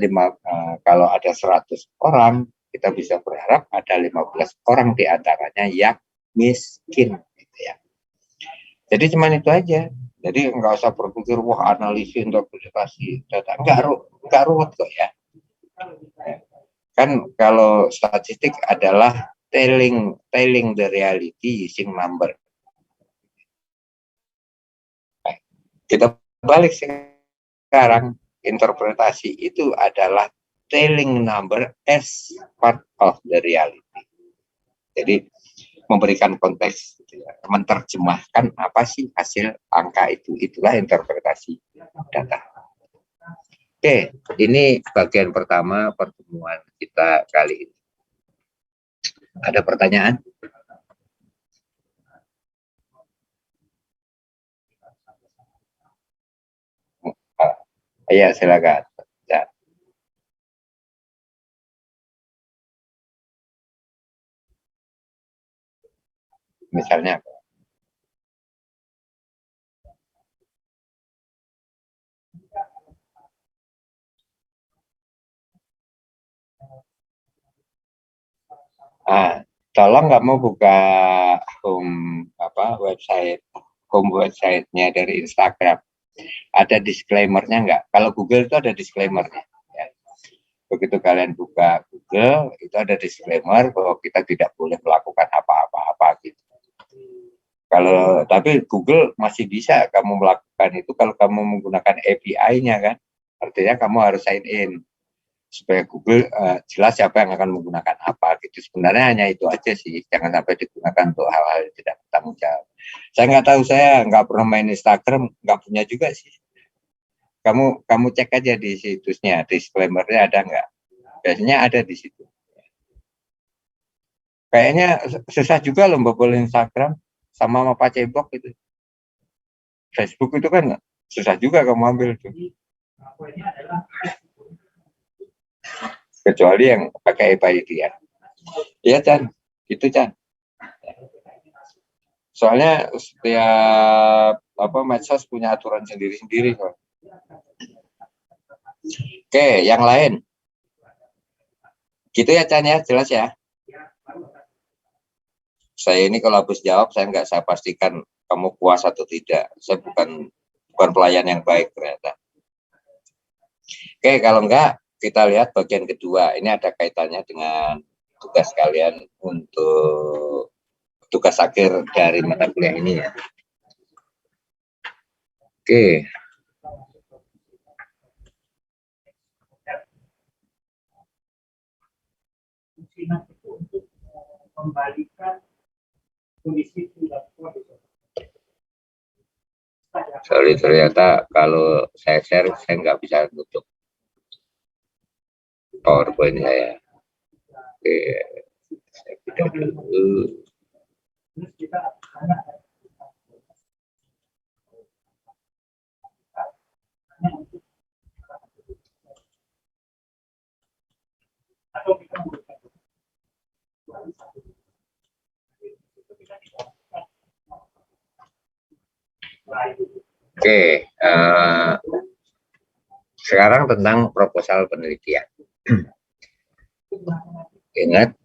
kalau ada 100 orang, kita bisa berharap ada 15 orang di antaranya yang miskin. Gitu ya. Jadi cuma itu aja. Jadi nggak usah berpikir, wah analisis interpretasi data. Nggak ruwet kok ya. Kan kalau statistik adalah telling the reality using number. Kita balik sekarang, interpretasi itu adalah telling number as part of the reality. Jadi memberikan konteks, gitu ya, menerjemahkan apa sih hasil angka itu, itulah interpretasi data. Oke, ini bagian pertama pertemuan kita kali ini. Ada pertanyaan? Iya, silakan. Ya. Misalnya, tolong nggak mau buka website combo site-nya dari Instagram, ada disclaimer-nya nggak? Kalau Google itu ada disclaimer-nya. Ya. Begitu kalian buka Google, itu ada disclaimer bahwa kita tidak boleh melakukan apa-apa gitu. Kalau tapi Google masih bisa kamu melakukan itu kalau kamu menggunakan API-nya kan, artinya kamu harus sign in supaya Google jelas siapa yang akan menggunakan apa gitu. Sebenarnya hanya itu aja sih, jangan sampai digunakan untuk hal-hal yang tidak bertanggung jawab. Saya nggak tahu, saya nggak pernah main Instagram, nggak punya juga sih. Kamu cek aja di situsnya, disclaimer-nya ada nggak? Biasanya ada di situ. Kayaknya susah juga loh membobol Instagram sama Pak Cebok itu. Facebook itu kan susah juga kamu ambil tuh. Kecuali yang pakai API dia. Iya Chan, itu Chan. Soalnya setiap medsos punya aturan sendiri-sendiri kok. Oke, yang lain. Gitu ya Chan ya, jelas ya. Saya ini kalau habis jawab saya pastikan kamu puas atau tidak. Saya bukan pelayan yang baik ternyata. Oke, kalau enggak kita lihat bagian kedua. Ini ada kaitannya dengan tugas kalian untuk tugas akhir dari mata kuliah ini ya. Oke. Untuk membalikan kondisi Sorry, ternyata kalau saya share saya nggak bisa tutup PowerPoint saya. Oke, saya pindah dulu. Oke, sekarang tentang proposal penelitian. Ingat,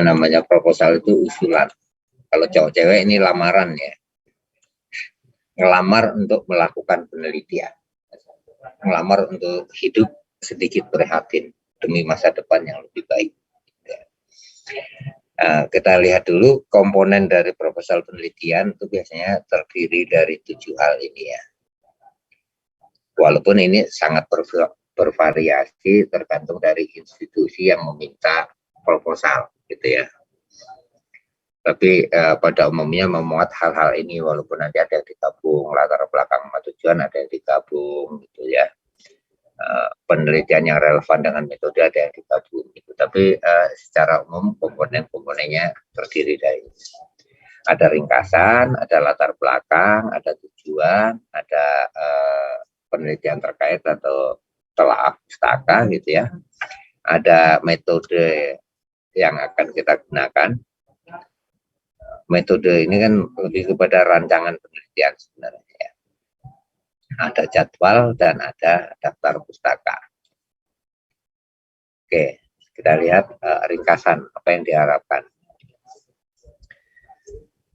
namanya proposal itu usulan. Kalau cowok-cewek ini lamaran ya. Ngelamar untuk melakukan penelitian. Ngelamar untuk hidup sedikit prihatin demi masa depan yang lebih baik. Kita lihat dulu komponen dari proposal penelitian itu biasanya terdiri dari 7 hal ini ya. Walaupun ini sangat bervariasi tergantung dari institusi yang meminta proposal gitu ya. Tapi pada umumnya memuat hal-hal ini walaupun nanti ada yang digabung, latar belakang tujuan ada yang digabung gitu ya. Penelitian yang relevan dengan metode ada yang digabung gitu. Tapi secara umum komponen-komponennya terdiri dari ada ringkasan, ada latar belakang, ada tujuan, ada penelitian terkait atau telaah pustaka gitu ya. Ada metode yang akan kita gunakan. Metode ini kan lebih kepada rancangan penelitian sebenarnya ya. Ada jadwal dan ada daftar pustaka. Oke, kita lihat ringkasan apa yang diharapkan.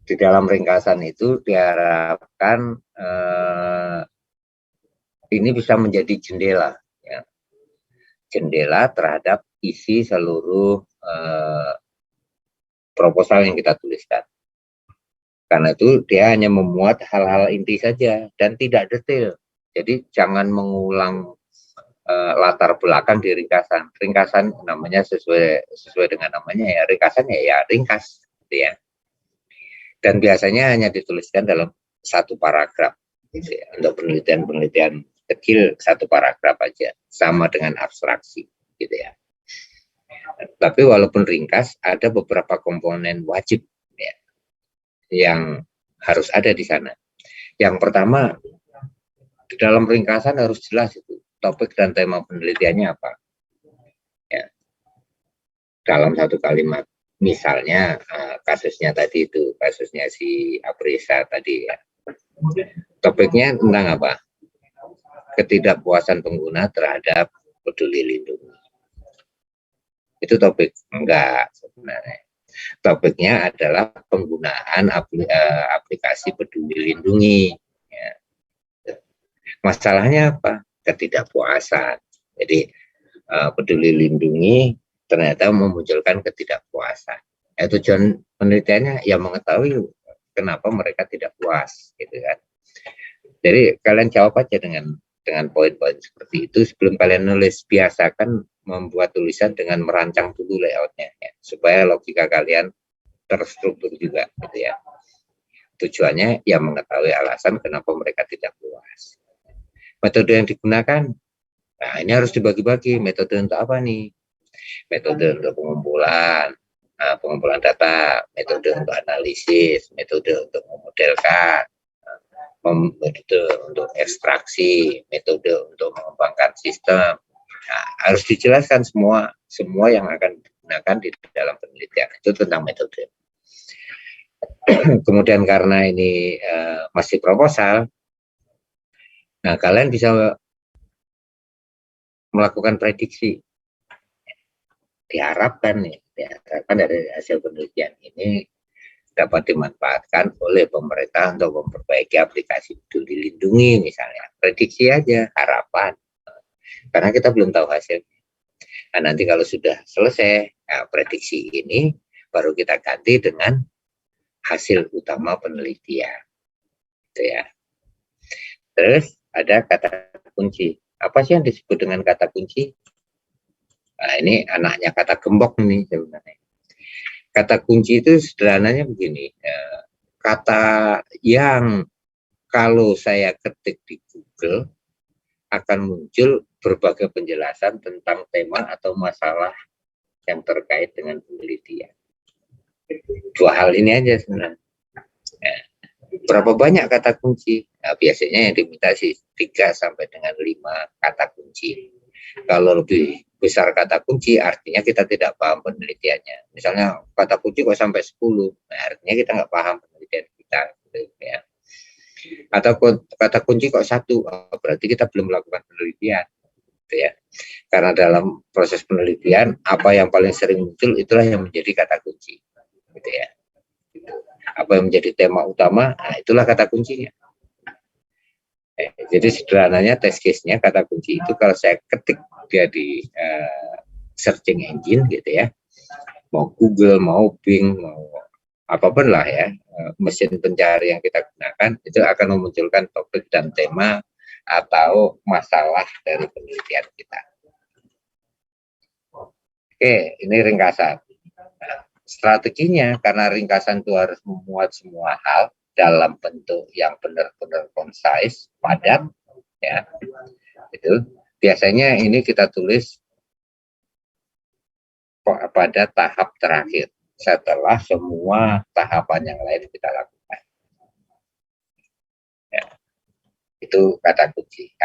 Di dalam ringkasan itu diharapkan ini bisa menjadi jendela, ya. Jendela terhadap isi seluruh proposal yang kita tuliskan. Karena itu dia hanya memuat hal-hal inti saja dan tidak detail. Jadi jangan mengulang latar belakang di ringkasan. Ringkasan namanya sesuai dengan namanya ya, ringkasan ya ringkas gitu ya. Dan biasanya hanya dituliskan dalam satu paragraf gitu ya. Untuk penelitian-penelitian kecil satu paragraf aja, sama dengan abstraksi gitu ya. Tapi walaupun ringkas ada beberapa komponen wajib ya, yang harus ada di sana. Yang pertama, di dalam ringkasan harus jelas itu topik dan tema penelitiannya apa. Ya. Dalam satu kalimat, misalnya kasusnya tadi itu, kasusnya si Aprisa tadi ya. Topiknya tentang apa? Ketidakpuasan pengguna terhadap Peduli Lindungi. Itu topik enggak sebenarnya. Topiknya adalah penggunaan aplikasi Peduli Lindungi. Ya. Masalahnya apa? Ketidakpuasan. Jadi Peduli Lindungi ternyata memunculkan ketidakpuasan. Tujuan penelitiannya ya mengetahui kenapa mereka tidak puas, gitu kan. Jadi kalian jawab aja dengan poin-poin seperti itu sebelum kalian nulis. Biasakan membuat tulisan dengan merancang dulu layoutnya, ya, supaya logika kalian terstruktur juga, gitu ya. Tujuannya ya mengetahui alasan kenapa mereka tidak puas. Metode yang digunakan, nah ini harus dibagi-bagi. Metode untuk apa nih? Metode untuk pengumpulan data, metode untuk analisis, metode untuk memodelkan, metode untuk ekstraksi, metode untuk mengembangkan sistem. Nah, harus dijelaskan semua yang akan digunakan di dalam penelitian itu tentang metode. Kemudian karena ini masih proposal, nah kalian bisa melakukan prediksi. Diharapkan dari hasil penelitian ini dapat dimanfaatkan oleh pemerintah untuk memperbaiki aplikasi Peduli Lindungi misalnya. Prediksi aja, harapan. Karena kita belum tahu hasilnya. Nah, nanti kalau sudah selesai prediksi ini, baru kita ganti dengan hasil utama penelitian. Gitu ya. Terus ada kata kunci. Apa sih yang disebut dengan kata kunci? Nah, ini anaknya kata gembok nih sebenarnya. Kata kunci itu sederhananya begini. Kata yang kalau saya ketik di Google akan muncul berbagai penjelasan tentang tema atau masalah yang terkait dengan penelitian. Dua hal ini aja sebenarnya. Berapa banyak kata kunci? Nah, biasanya yang diminta sih 3 sampai dengan 5 kata kunci. Kalau lebih besar kata kunci artinya kita tidak paham penelitiannya. Misalnya kata kunci kok sampai 10, nah, artinya kita nggak paham penelitian kita, gitu ya. Atau kata kunci kok 1, berarti kita belum melakukan penelitian, gitu ya. Karena dalam proses penelitian apa yang paling sering muncul itulah yang menjadi kata kunci, gitu ya. Apa yang menjadi tema utama, nah itulah kata kuncinya. Jadi sederhananya test case-nya kata kunci itu kalau saya ketik dia di searching engine gitu ya, mau Google, mau Bing, mau apapun lah ya, mesin pencari yang kita gunakan itu akan memunculkan topik dan tema atau masalah dari penelitian kita. Oke, ini ringkasan. Nah, strateginya karena ringkasan itu harus memuat semua hal dalam bentuk yang benar-benar concise, padat, ya. Itu biasanya ini kita tulis pada tahap terakhir setelah semua tahapan yang lain kita lakukan. Ya. Itu kata kunci.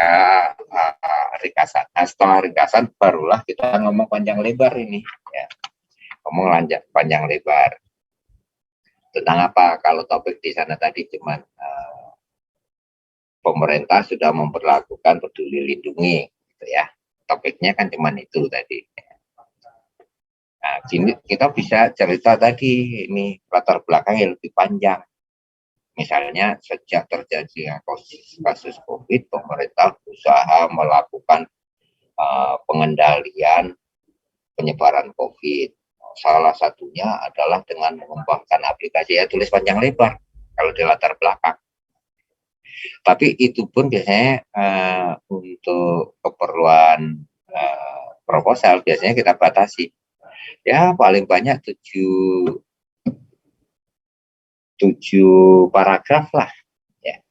Ringkasan. Nah, setelah ringkasan barulah kita ngomong panjang lebar ini. Ya. Ngomong panjang lebar. Tentang apa? Kalau topik di sana tadi cuma pemerintah sudah memperlakukan Peduli Lindungi, gitu ya. Topiknya kan cuma itu tadi. Nah, kita bisa cerita tadi ini latar belakangnya lebih panjang. Misalnya sejak terjadinya kasus COVID, pemerintah berusaha melakukan pengendalian penyebaran COVID. Salah satunya adalah dengan mengembangkan aplikasi, ya tulis panjang lebar kalau di latar belakang. Tapi itu pun biasanya untuk keperluan proposal biasanya kita batasi. Ya paling banyak 7 paragraf lah. Ya.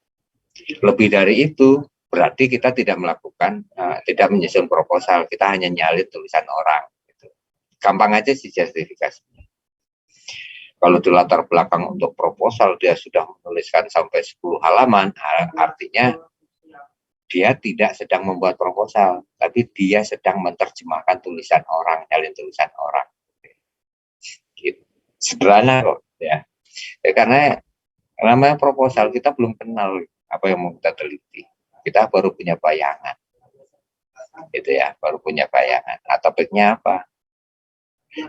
Lebih dari itu berarti kita tidak melakukan, tidak menyusun proposal, kita hanya nyalin tulisan orang. Gitu. Gampang aja sih justifikasinya. Kalau di latar belakang untuk proposal dia sudah menuliskan sampai 10 halaman, artinya dia tidak sedang membuat proposal, tapi dia sedang menerjemahkan tulisan orang, nyalin tulisan orang. Gitu. Sederhana kok, ya. Karena namanya proposal kita belum kenal apa yang mau kita teliti. Kita baru punya bayangan. Gitu ya, baru punya bayangan. Nah, topiknya apa?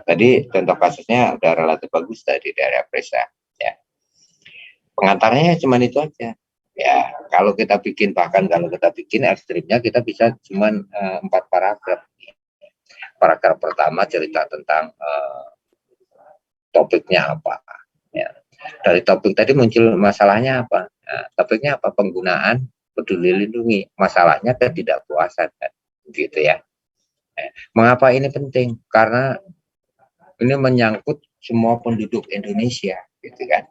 Tadi contoh kasusnya udah relatif bagus tadi dari Apresa. Ya. Pengantarnya cuma itu aja. Ya, kalau kita bikin, bahkan kalau kita bikin ekstrimnya kita bisa cuma 4 paragraf. Paragraf pertama cerita tentang topiknya apa. Ya. Dari topik tadi muncul masalahnya apa? Nah, topiknya apa? Penggunaan peduli lindungi. Masalahnya ketidakpuasan kan, gitu ya. Mengapa ini penting? Karena ini menyangkut semua penduduk Indonesia, gitu kan.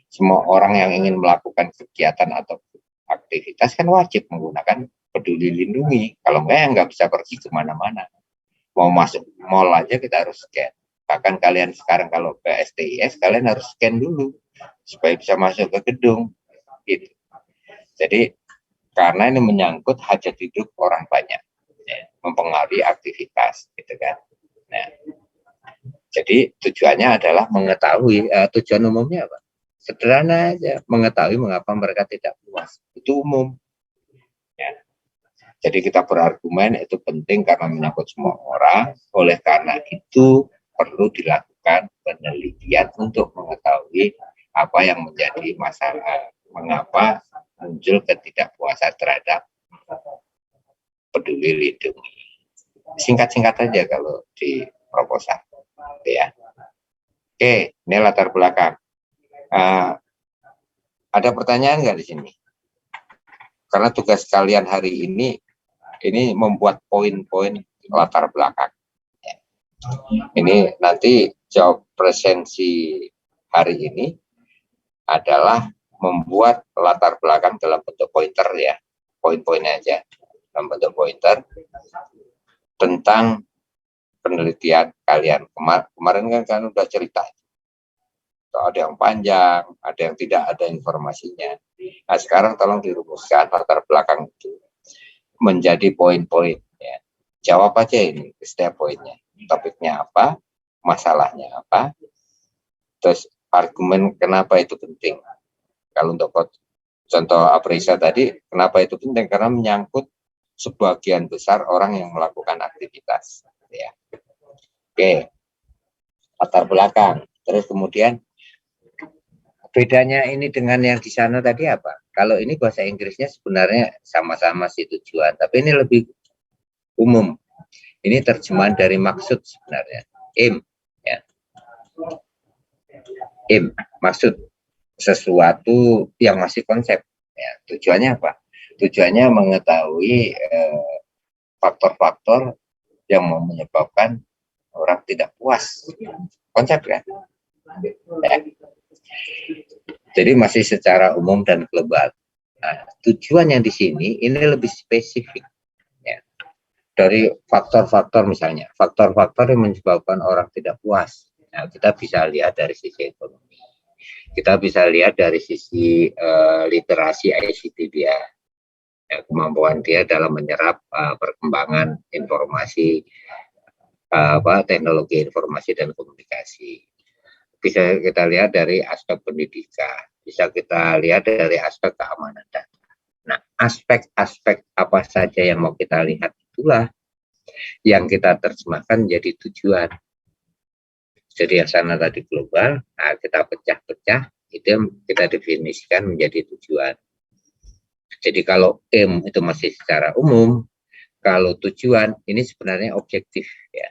Semua orang yang ingin melakukan kegiatan atau aktivitas kan wajib menggunakan peduli lindungi. Kalau enggak ya nggak bisa pergi kemana-mana. Mau masuk mall aja kita harus scan. Bahkan kalian sekarang kalau ke STIS kalian harus scan dulu supaya bisa masuk ke gedung. Gitu. Jadi karena ini menyangkut hajat hidup orang banyak, ya, mempengaruhi aktivitas, gitu kan. Nah, jadi tujuannya adalah mengetahui tujuan umumnya apa? Sederhana aja, mengetahui mengapa mereka tidak puas. Itu umum. Ya. Jadi kita berargumen itu penting karena menyangkut semua orang. Oleh karena itu perlu dilakukan penelitian untuk mengetahui apa yang menjadi masalah, mengapa muncul ketidakpuasan terhadap peduli lindungi. Singkat-singkat aja kalau di proposal, ya. Oke, ini latar belakang. Ada pertanyaan nggak di sini? Karena tugas kalian hari ini membuat poin-poin latar belakang. Ini nanti job presensi hari ini adalah membuat latar belakang dalam bentuk pointer ya, poin-poinnya aja dalam bentuk pointer tentang penelitian kalian. Kemarin kan kalian udah cerita, ada yang panjang, ada yang tidak ada informasinya. Nah sekarang tolong dirumuskan latar belakang itu menjadi poin-poin. Ya. Jawab aja ini setiap poinnya. Topiknya apa, masalahnya apa, terus argumen kenapa itu penting. Kalau untuk contoh Apresa tadi, kenapa itu penting? Karena menyangkut sebagian besar orang yang melakukan aktivitas. Ya. Oke, latar belakang. Terus kemudian bedanya ini dengan yang di sana tadi apa? Kalau ini bahasa Inggrisnya sebenarnya sama-sama sih tujuan, tapi ini lebih umum. Ini terjemahan dari maksud sebenarnya. Aim, ya. Aim, maksud sesuatu yang masih konsep. Ya. Tujuannya apa? Tujuannya mengetahui faktor-faktor yang menyebabkan orang tidak puas. Konsep kan? Ya. Jadi masih secara umum dan global. Nah, tujuan yang di sini ini lebih spesifik. Ya. Dari faktor-faktor misalnya, faktor-faktor yang menyebabkan orang tidak puas. Nah, kita bisa lihat dari sisi ekonomi. Kita bisa lihat dari sisi literasi ICT dia. Ya, kemampuan dia dalam menyerap perkembangan informasi, teknologi informasi dan komunikasi. Bisa kita lihat dari aspek pendidikan, bisa kita lihat dari aspek keamanan data. Nah, aspek-aspek apa saja yang mau kita lihat itulah yang kita terjemahkan jadi tujuan. Jadi yang sana tadi global, nah kita pecah-pecah, itu yang kita definisikan menjadi tujuan. Jadi kalau aim itu masih secara umum, kalau tujuan ini sebenarnya objektif ya.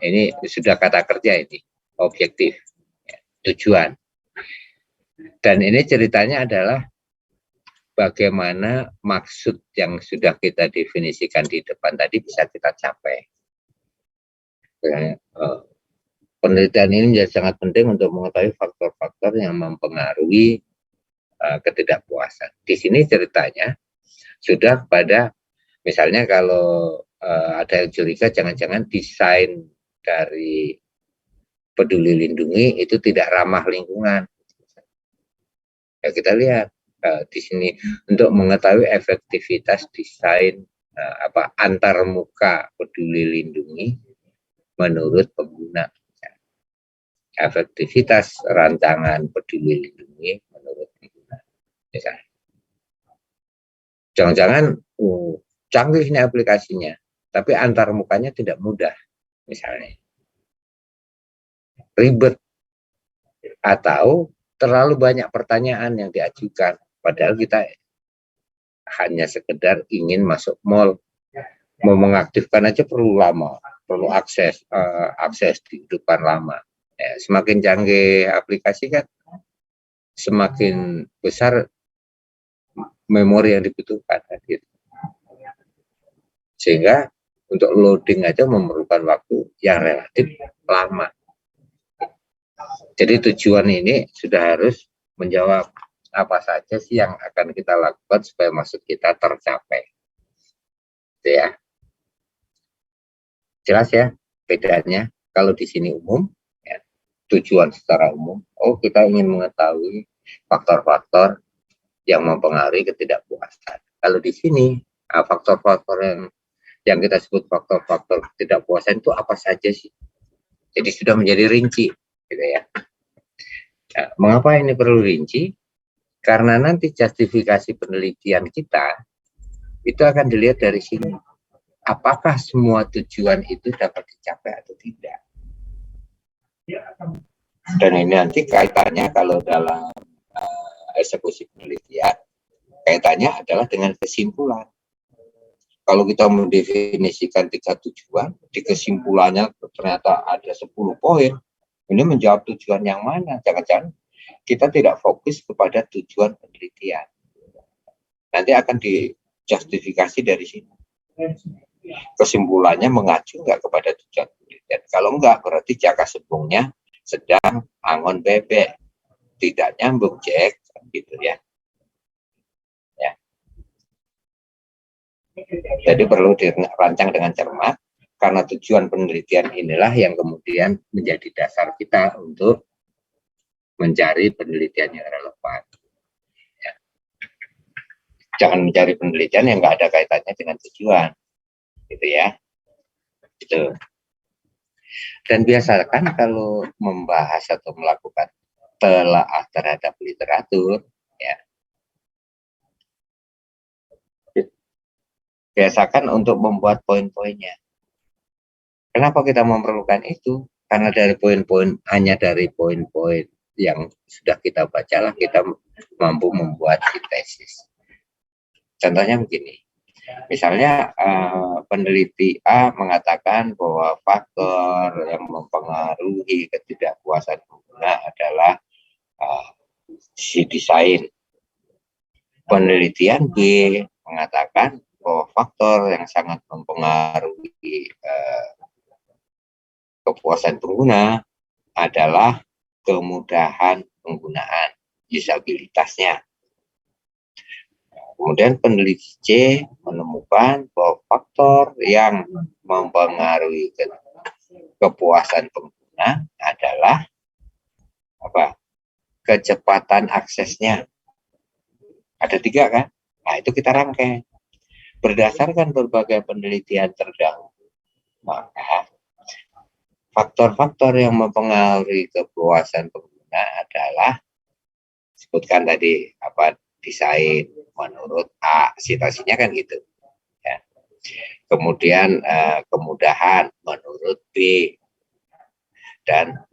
Ini sudah kata kerja ini, objektif, ya, tujuan. Dan ini ceritanya adalah bagaimana maksud yang sudah kita definisikan di depan tadi bisa kita capai. Penelitian ini menjadi sangat penting untuk mengetahui faktor-faktor yang mempengaruhi ketidakpuasan. Di sini ceritanya sudah pada, misalnya kalau ada yang curiga, jangan-jangan desain dari peduli lindungi itu tidak ramah lingkungan. Ya, kita lihat di sini untuk mengetahui efektivitas desain antar muka peduli lindungi menurut pengguna. Efektivitas rancangan peduli lindungi menurut pengguna. Misalnya. Jangan-jangan canggih ini aplikasinya, tapi antar mukanya tidak mudah, misalnya. ribet atau terlalu banyak pertanyaan yang diajukan, padahal kita hanya sekedar ingin masuk mall. Mau mengaktifkan aja perlu lama, perlu akses di depan lama. Ya, semakin canggih aplikasi kan, semakin besar memori yang dibutuhkan gitu. Sehingga untuk loading aja memerlukan waktu yang relatif lama. Jadi tujuan ini sudah harus menjawab apa saja sih yang akan kita lakukan supaya maksud kita tercapai. Gitu ya. Jelas ya bedanya. Kalau di sini umum, ya, tujuan secara umum, kita ingin mengetahui faktor-faktor yang mempengaruhi ketidakpuasan. Kalau di sini faktor-faktor yang kita sebut faktor-faktor ketidakpuasan itu apa saja sih? Jadi sudah menjadi rinci, gitu ya. Nah, mengapa ini perlu rinci? Karena nanti justifikasi penelitian kita itu akan dilihat dari sini. Apakah semua tujuan itu dapat dicapai atau tidak? Dan ini nanti kaitannya kalau dalam eksekusi penelitian, kaitannya adalah dengan kesimpulan. Kalau kita mendefinisikan 3 tujuan, di kesimpulannya ternyata ada 10 poin, ini menjawab tujuan yang mana? Jangan-jangan kita tidak fokus kepada tujuan penelitian. Nanti akan dijustifikasi dari sini. Kesimpulannya mengacu nggak kepada tujuan penelitian? Kalau enggak, berarti jaka sembungnya sedang angon bebek, tidak nyambung Jack, gitu ya. Jadi perlu dirancang dengan cermat, karena tujuan penelitian inilah yang kemudian menjadi dasar kita untuk mencari penelitian yang relevan. Ya. Jangan mencari penelitian yang nggak ada kaitannya dengan tujuan, gitu ya. Gitu. Dan biasakan kalau membahas atau melakukan telaah terhadap literatur, ya, biasakan untuk membuat poin-poinnya. Kenapa kita memerlukan itu? Karena dari poin-poin, hanya dari poin-poin yang sudah kita bacalah kita mampu membuat sintesis. Contohnya begini, misalnya peneliti A mengatakan bahwa faktor yang mempengaruhi ketidakpuasan pengguna adalah si desain. Penelitian B mengatakan bahwa faktor yang sangat mempengaruhi kepuasan pengguna adalah kemudahan penggunaan, usabilitasnya. Kemudian peneliti C menemukan bahwa faktor yang mempengaruhi kepuasan pengguna adalah apa? Kecepatan aksesnya. Ada 3 kan? Nah itu kita rangkai. Berdasarkan berbagai penelitian terdahulu, maka faktor-faktor yang mempengaruhi kepuasan pengguna adalah sebutkan tadi desain menurut A, citasinya kan gitu ya. Kemudian kemudahan menurut B, dan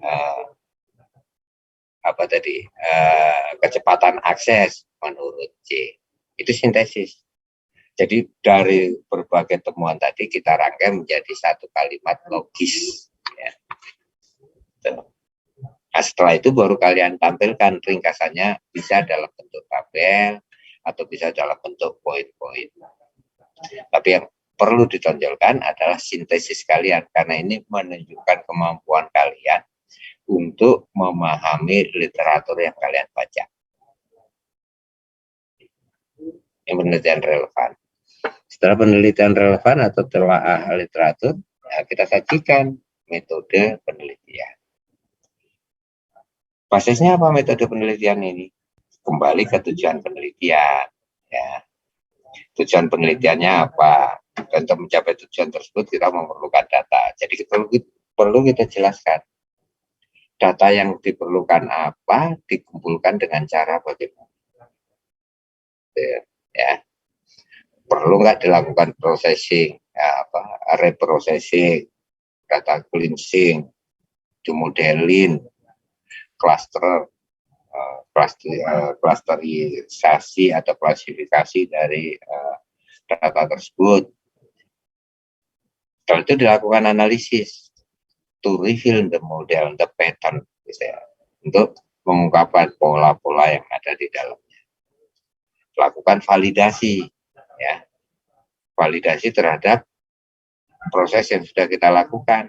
kecepatan akses menurut C. Itu sintesis. Jadi dari berbagai temuan tadi kita rangkai menjadi satu kalimat logis ya. Nah, setelah itu baru kalian tampilkan ringkasannya, bisa dalam bentuk tabel atau bisa dalam bentuk poin-poin. Tapi yang perlu ditonjolkan adalah sintesis kalian, karena ini menunjukkan kemampuan kalian untuk memahami literatur yang kalian baca. Ini penelitian relevan. Setelah penelitian relevan atau telaah literatur, ya kita sajikan metode penelitian. Basisnya apa metode penelitian ini? Kembali ke tujuan penelitian. Ya. Tujuan penelitiannya apa? Dan untuk mencapai tujuan tersebut kita memerlukan data. Jadi perlu kita jelaskan. Data yang diperlukan apa, dikumpulkan dengan cara bagaimana. Ya. Perlu nggak dilakukan processing, reprocessing, data cleansing, itu modelin, klasterisasi atau klasifikasi dari data tersebut. Setelah itu dilakukan analisis to reveal the model, the pattern, untuk mengungkapkan pola-pola yang ada di dalamnya. Lakukan validasi, ya, validasi terhadap proses yang sudah kita lakukan.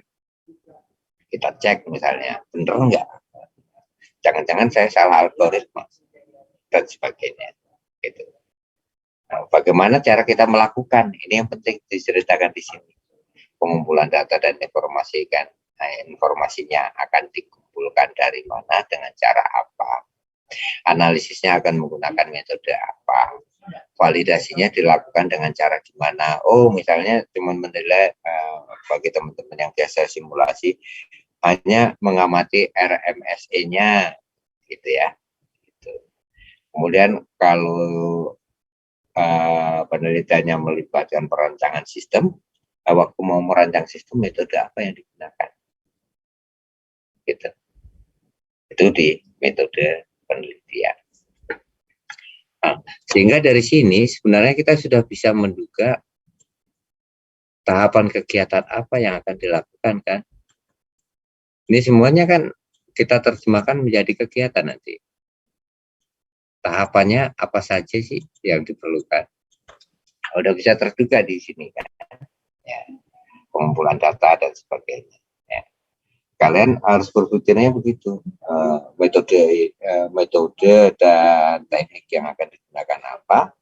Kita cek misalnya, benar enggak? Jangan-jangan saya salah algoritma dan sebagainya. Gitu. Nah, bagaimana cara kita melakukan? Ini yang penting diceritakan di sini. Pengumpulan data dan informasinya akan dikumpulkan dari mana, dengan cara apa, analisisnya akan menggunakan metode apa, validasinya dilakukan dengan cara gimana. Oh, misalnya cuma menilai, bagi teman-teman yang biasa simulasi, hanya mengamati RMSE-nya, gitu ya. Gitu. Kemudian kalau penelitiannya melibatkan perancangan sistem, waktu mau merancang sistem metode apa yang digunakan, gitu. Itu di metode penelitian. Nah, sehingga dari sini sebenarnya kita sudah bisa menduga tahapan kegiatan apa yang akan dilakukan, kan? Ini semuanya kan kita terjemahkan menjadi kegiatan nanti. Tahapannya apa saja sih yang diperlukan? Udah bisa terduga di sini, kan? Ya, pengumpulan data dan sebagainya. Ya. Kalian harus berpikirnya begitu, metode dan teknik yang akan digunakan apa,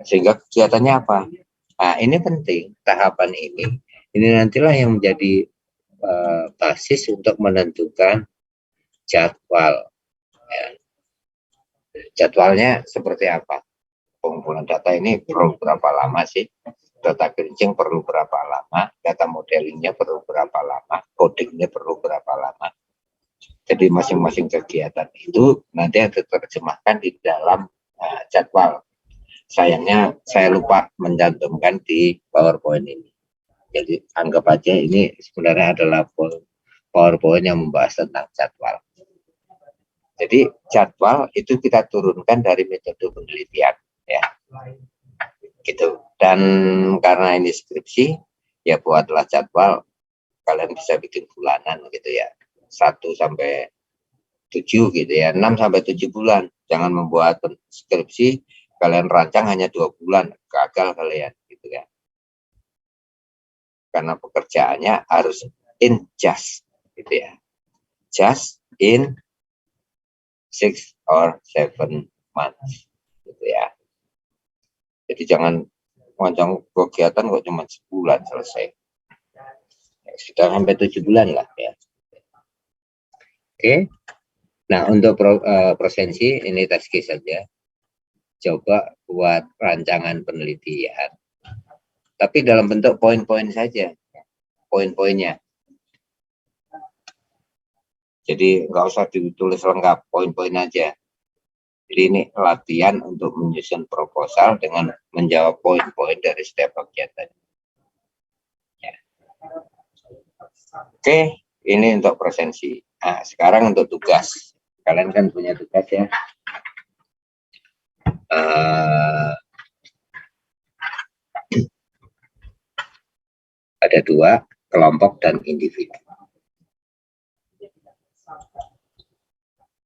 sehingga kegiatannya apa. Nah, ini penting, tahapan ini nantilah yang menjadi basis untuk menentukan jadwal. Ya. Jadwalnya seperti apa? Pengumpulan data ini perlu berapa lama sih? Data cleansing perlu berapa lama? Data modelingnya perlu berapa lama? Codingnya perlu berapa lama? Jadi masing-masing kegiatan itu nanti ada terjemahkan di dalam jadwal. Sayangnya saya lupa mencantumkan di PowerPoint ini. Jadi anggap aja ini sebenarnya adalah PowerPoint yang membahas tentang jadwal. Jadi jadwal itu kita turunkan dari metode penelitian, ya, gitu. Dan karena ini skripsi, ya buatlah jadwal. Kalian bisa bikin bulanan, gitu ya, 1 sampai 7, gitu ya, 6 sampai 7 bulan. Jangan membuat skripsi kalian rancang hanya 2 bulan, gagal kalian, gitu ya. Karena pekerjaannya harus in just, gitu ya, just in 6 or 7 months, gitu ya. Jadi jangan rancang kegiatan kok cuma sebulan selesai. Ya, sudah sampai 7 bulan lah, ya. Oke. Nah, untuk prosensi ini test case saja. Coba buat rancangan penelitian, tapi dalam bentuk poin-poin saja, poin-poinnya. Jadi nggak usah ditulis lengkap, poin-poin aja. Jadi ini latihan untuk menyusun proposal dengan menjawab poin-poin dari setiap kegiatan. Ya. Oke, ini untuk presensi. Nah, sekarang untuk tugas. Kalian kan punya tugas, ya. Ada 2, kelompok dan individu.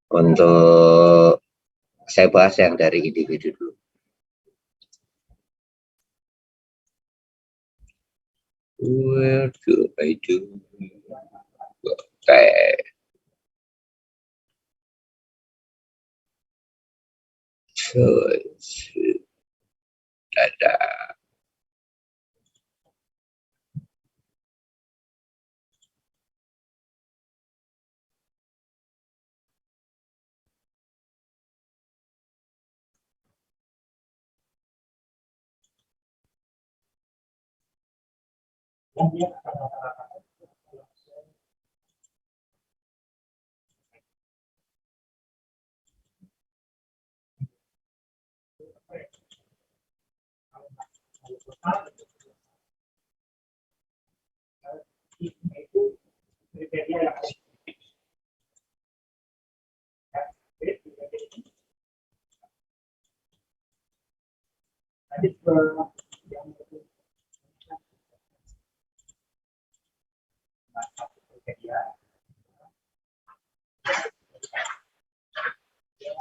Untuk saya bahas yang dari individu dulu. Where do I do? Ada.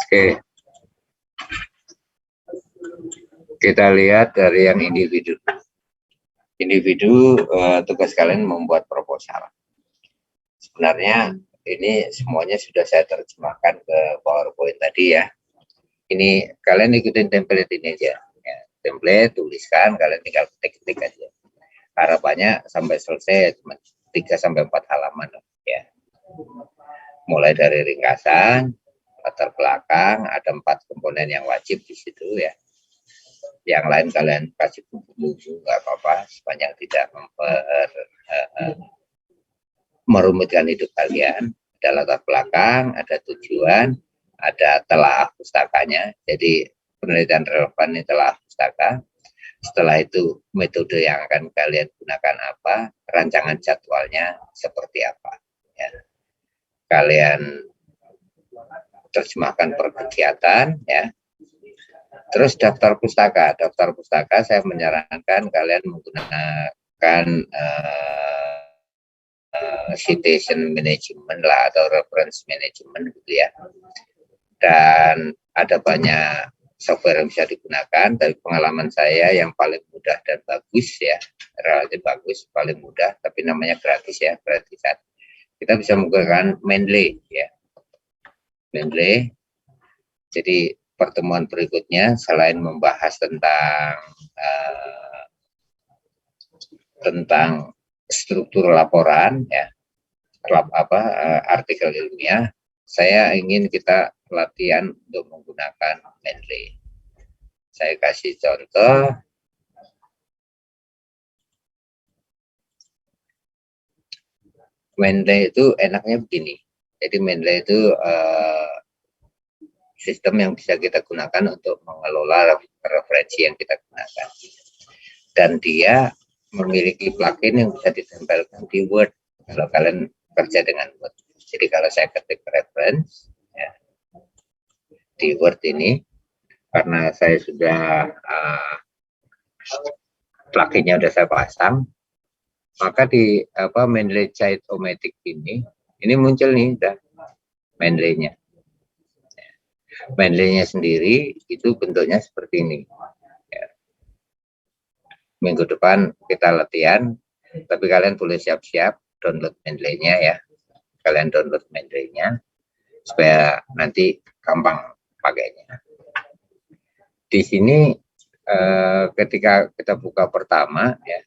Oke, kita lihat dari yang individu. Individu tugas kalian membuat proposal. Sebenarnya ini semuanya sudah saya terjemahkan ke PowerPoint tadi ya. Ini kalian ikutin template ini aja. Ya, template tuliskan, kalian tinggal ketik-ketik aja. Harapannya sampai selesai cuma 3-4 halaman ya. Mulai dari ringkasan, latar belakang, ada 4 komponen yang wajib di situ ya. Yang lain kalian kasih bumbu-bumbu nggak apa-apa, sepanjang tidak merumitkan hidup kalian. Ada latar belakang, ada tujuan, ada telaah pustakanya. Jadi penelitian relevan ini telaah pustaka. Setelah itu metode yang akan kalian gunakan apa, rancangan jadwalnya seperti apa. Ya. Kalian terjemahkan per kegiatan ya. Terus daftar pustaka. Daftar pustaka saya menyarankan kalian menggunakan citation management lah atau reference management gitu ya. Dan ada banyak software yang bisa digunakan. Dari pengalaman saya yang paling mudah dan bagus ya, relatif bagus, paling mudah, tapi namanya gratis ya, gratisan. Kita bisa menggunakan Mendeley ya, Mendeley. Jadi pertemuan berikutnya selain membahas tentang struktur laporan ya, artikel ilmiah, saya ingin kita latihan untuk menggunakan Mendeley. Saya kasih contoh. Mendeley itu enaknya begini. Jadi Mendeley itu sistem yang bisa kita gunakan untuk mengelola referensi yang kita gunakan. Dan dia memiliki plugin yang bisa ditempelkan di Word kalau kalian kerja dengan Word. Jadi kalau saya ketik reference ya, di Word ini, karena saya sudah pluginnya sudah saya pasang, maka di Mendeley Chart-O-Matic ini muncul nih udah Mendeley-nya. Mendeley-nya sendiri itu bentuknya seperti ini. Ya. Minggu depan kita latihan, tapi kalian boleh siap-siap download Mendeley-nya ya. Kalian download Mendeley-nya supaya nanti gampang pakainya. Di sini ketika kita buka pertama ya,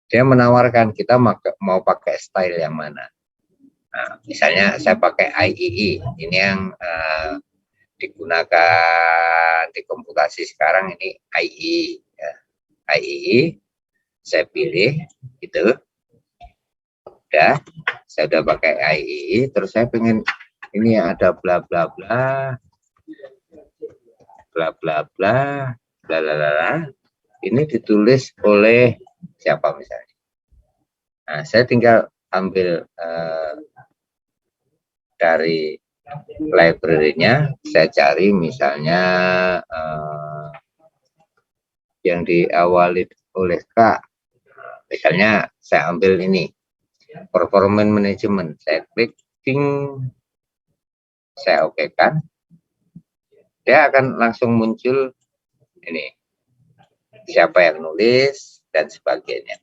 dia menawarkan kita mau pakai style yang mana. Nah, misalnya saya pakai IEE, ini yang digunakan di komputasi sekarang ini IEE ya. IEE saya pilih gitu. Udah, saya udah pakai IEE, terus saya pengen ini ada bla bla bla bla bla bla bla bla bla. Ini ditulis oleh siapa misalnya. Nah, saya tinggal ambil dari library-nya, saya cari misalnya yang diawali oleh K. Misalnya saya ambil ini performance management, saya klik, saya oke-kan, dia akan langsung muncul ini siapa yang nulis dan sebagainya.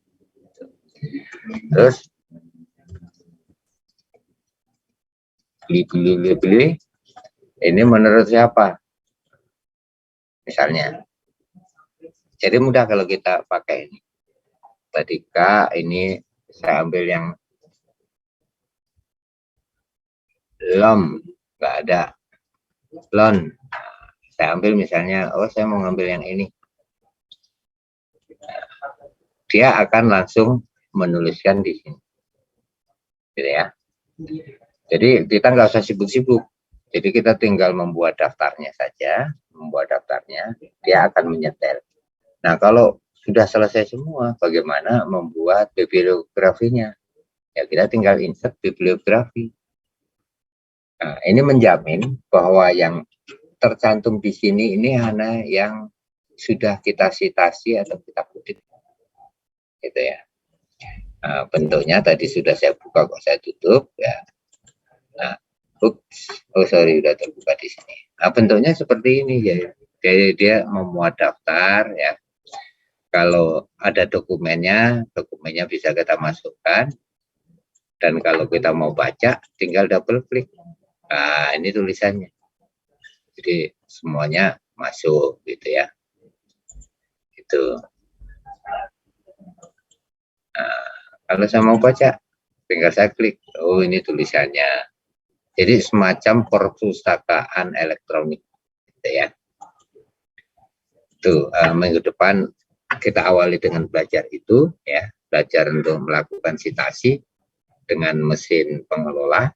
Terus beli ini menurut siapa misalnya. Jadi mudah kalau kita pakai ini. Tadi K, ini saya ambil yang LOM, nggak ada LON. Saya ambil misalnya, saya mau ngambil yang ini. Dia akan langsung menuliskan di sini. Gitu ya. Jadi kita nggak usah sibuk-sibuk. Jadi kita tinggal membuat daftarnya saja, dia akan menyetel. Nah, kalau sudah selesai semua, bagaimana membuat bibliografinya? Ya, kita tinggal insert bibliografi. Nah, ini menjamin bahwa yang tercantum di sini ini hanya yang sudah kita citasi atau kita kutip. Gitu ya. Nah, bentuknya tadi sudah saya buka, kok saya tutup ya. Nah, Ups, oh sorry, udah terbuka di sini. Nah, bentuknya seperti ini ya. Jadi dia memuat daftar ya. Kalau ada dokumennya bisa kita masukkan. Dan kalau kita mau baca, tinggal double klik. Nah, ini tulisannya. Jadi semuanya masuk gitu ya. Itu. Nah, kalau saya mau baca, tinggal saya klik. Oh, ini tulisannya. Jadi semacam perpustakaan elektronik gitu ya. Itu minggu depan kita awali dengan belajar itu ya, belajar untuk melakukan citasi dengan mesin pengelola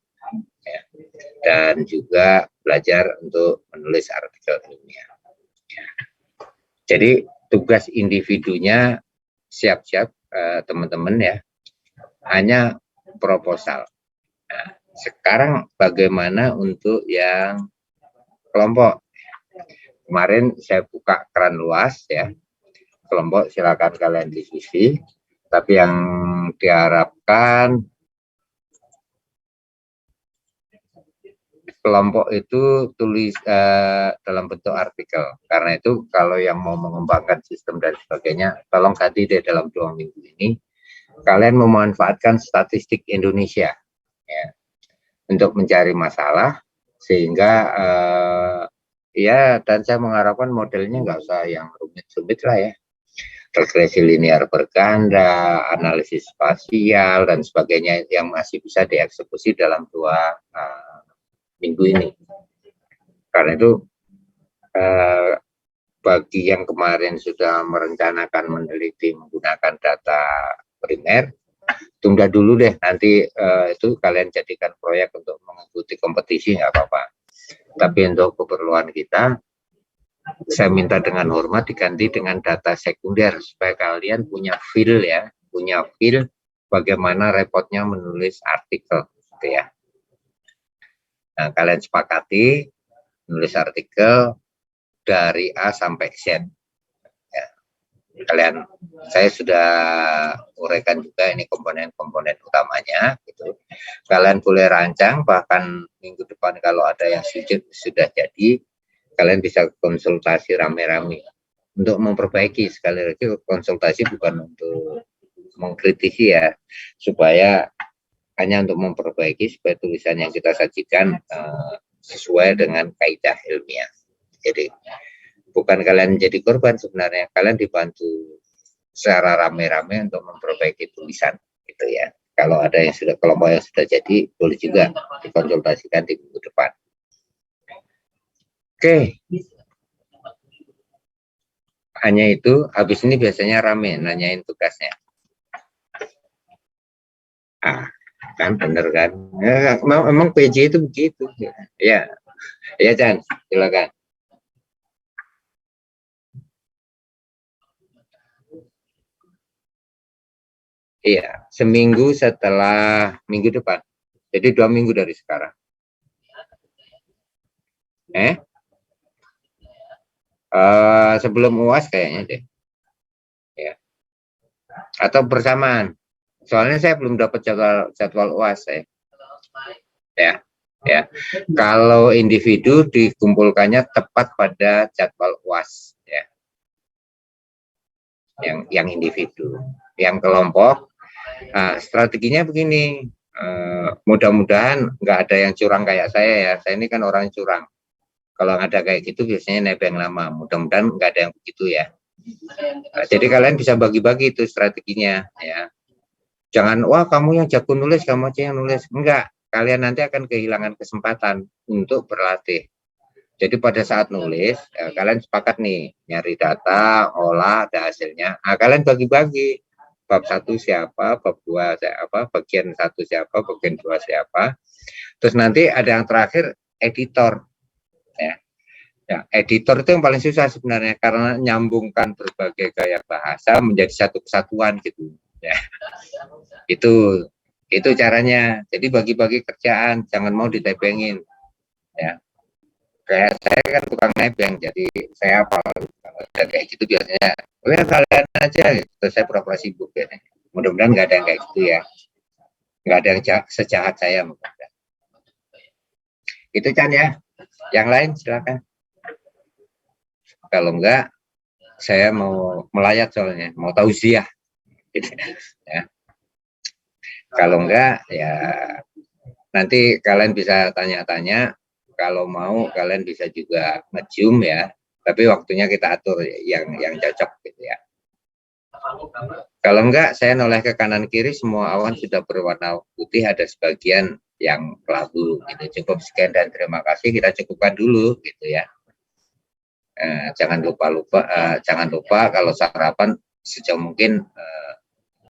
ya, dan juga belajar untuk menulis artikel ilmiah. Ya. Jadi tugas individunya siap-siap teman-teman ya, hanya proposal. Nah, sekarang bagaimana untuk yang kelompok? Kemarin saya buka keran luas ya, kelompok silakan kalian diskusi, tapi yang diharapkan kelompok itu tulis dalam bentuk artikel. Karena itu kalau yang mau mengembangkan sistem dan sebagainya, tolong ganti deh dalam 2 minggu ini kalian memanfaatkan statistik Indonesia ya, untuk mencari masalah sehingga ya, dan saya mengharapkan modelnya nggak usah yang rumit-rumit lah ya. Regresi linear berganda, analisis spasial, dan sebagainya yang masih bisa dieksekusi dalam 2 minggu ini. Karena itu bagi yang kemarin sudah merencanakan meneliti menggunakan data primer, tunda dulu deh, nanti itu kalian jadikan proyek untuk mengikuti kompetisi nggak apa-apa. Tapi untuk keperluan kita, saya minta dengan hormat diganti dengan data sekunder supaya kalian punya feel ya, punya feel bagaimana repotnya menulis artikel gitu ya. Nah, kalian sepakati menulis artikel dari A sampai Z. Ya. Saya sudah uraikan juga ini komponen-komponen utamanya gitu. Kalian boleh rancang, bahkan minggu depan kalau ada yang sudah jadi, kalian bisa konsultasi rame-rame untuk memperbaiki. Sekali lagi konsultasi bukan untuk mengkritisi ya, supaya hanya untuk memperbaiki supaya tulisan yang kita sajikan sesuai dengan kaidah ilmiah. Jadi bukan kalian jadi korban, sebenarnya kalian dibantu secara rame-rame untuk memperbaiki tulisan gitu ya. Kalau ada yang sudah, kelompok yang sudah jadi, boleh juga dikonsultasikan di minggu depan. Oke. Hanya itu, habis ini biasanya rame nanyain tugasnya. Kan bener kan? Ya, memang PJ itu begitu. Ya, ya Chan, silakan. Iya, seminggu setelah minggu depan. Jadi 2 minggu dari sekarang. Sebelum UAS kayaknya deh. Ya. Atau bersamaan. Soalnya saya belum dapat jadwal UAS ya. Ya. Kalau individu dikumpulkannya tepat pada jadwal UAS ya. Yang individu, yang kelompok, strateginya begini. Mudah-mudahan nggak ada yang curang kayak saya ya. Saya ini kan orang curang. Kalau ada kayak gitu biasanya nebeng lama. Mudah-mudahan nggak ada yang begitu ya. Jadi kalian bisa bagi-bagi itu strateginya ya. Jangan, wah kamu yang jago nulis, kamu aja yang nulis. Enggak, kalian nanti akan kehilangan kesempatan untuk berlatih. Jadi pada saat nulis, kalian sepakat nih, nyari data, olah, ada hasilnya. Nah, kalian bagi-bagi. Bab 1 siapa, bab 2 siapa, bagian 1 siapa, bagian 2 siapa. Terus nanti ada yang terakhir, editor. Ya, editor itu yang paling susah sebenarnya, karena nyambungkan berbagai gaya bahasa menjadi satu kesatuan gitu. Ya. Itu caranya. Jadi bagi-bagi kerjaan, jangan mau ditebengin. Ya. Kayak saya kan tukang nebeng, jadi saya apa kayak gitu biasanya. Ya kalian aja, gitu. Saya pura-pura sibuk ya. Mudah-mudahan nggak ada yang kayak gitu ya. Nggak ada yang sejahat saya. Itu Chan ya. Yang lain silakan. Kalau enggak, saya mau melayat soalnya, mau tausiah. Gitu, ya. Kalau enggak, ya nanti kalian bisa tanya-tanya. Kalau mau, kalian bisa juga nge-zoom ya. Tapi waktunya kita atur yang cocok gitu ya. Kalau enggak, saya noleh ke kanan kiri, semua awan sudah berwarna putih, ada sebagian yang kelabu. Gitu. Cukup sekian dan terima kasih. Kita cukupkan dulu gitu ya. Jangan lupa kalau sarapan sejauh mungkin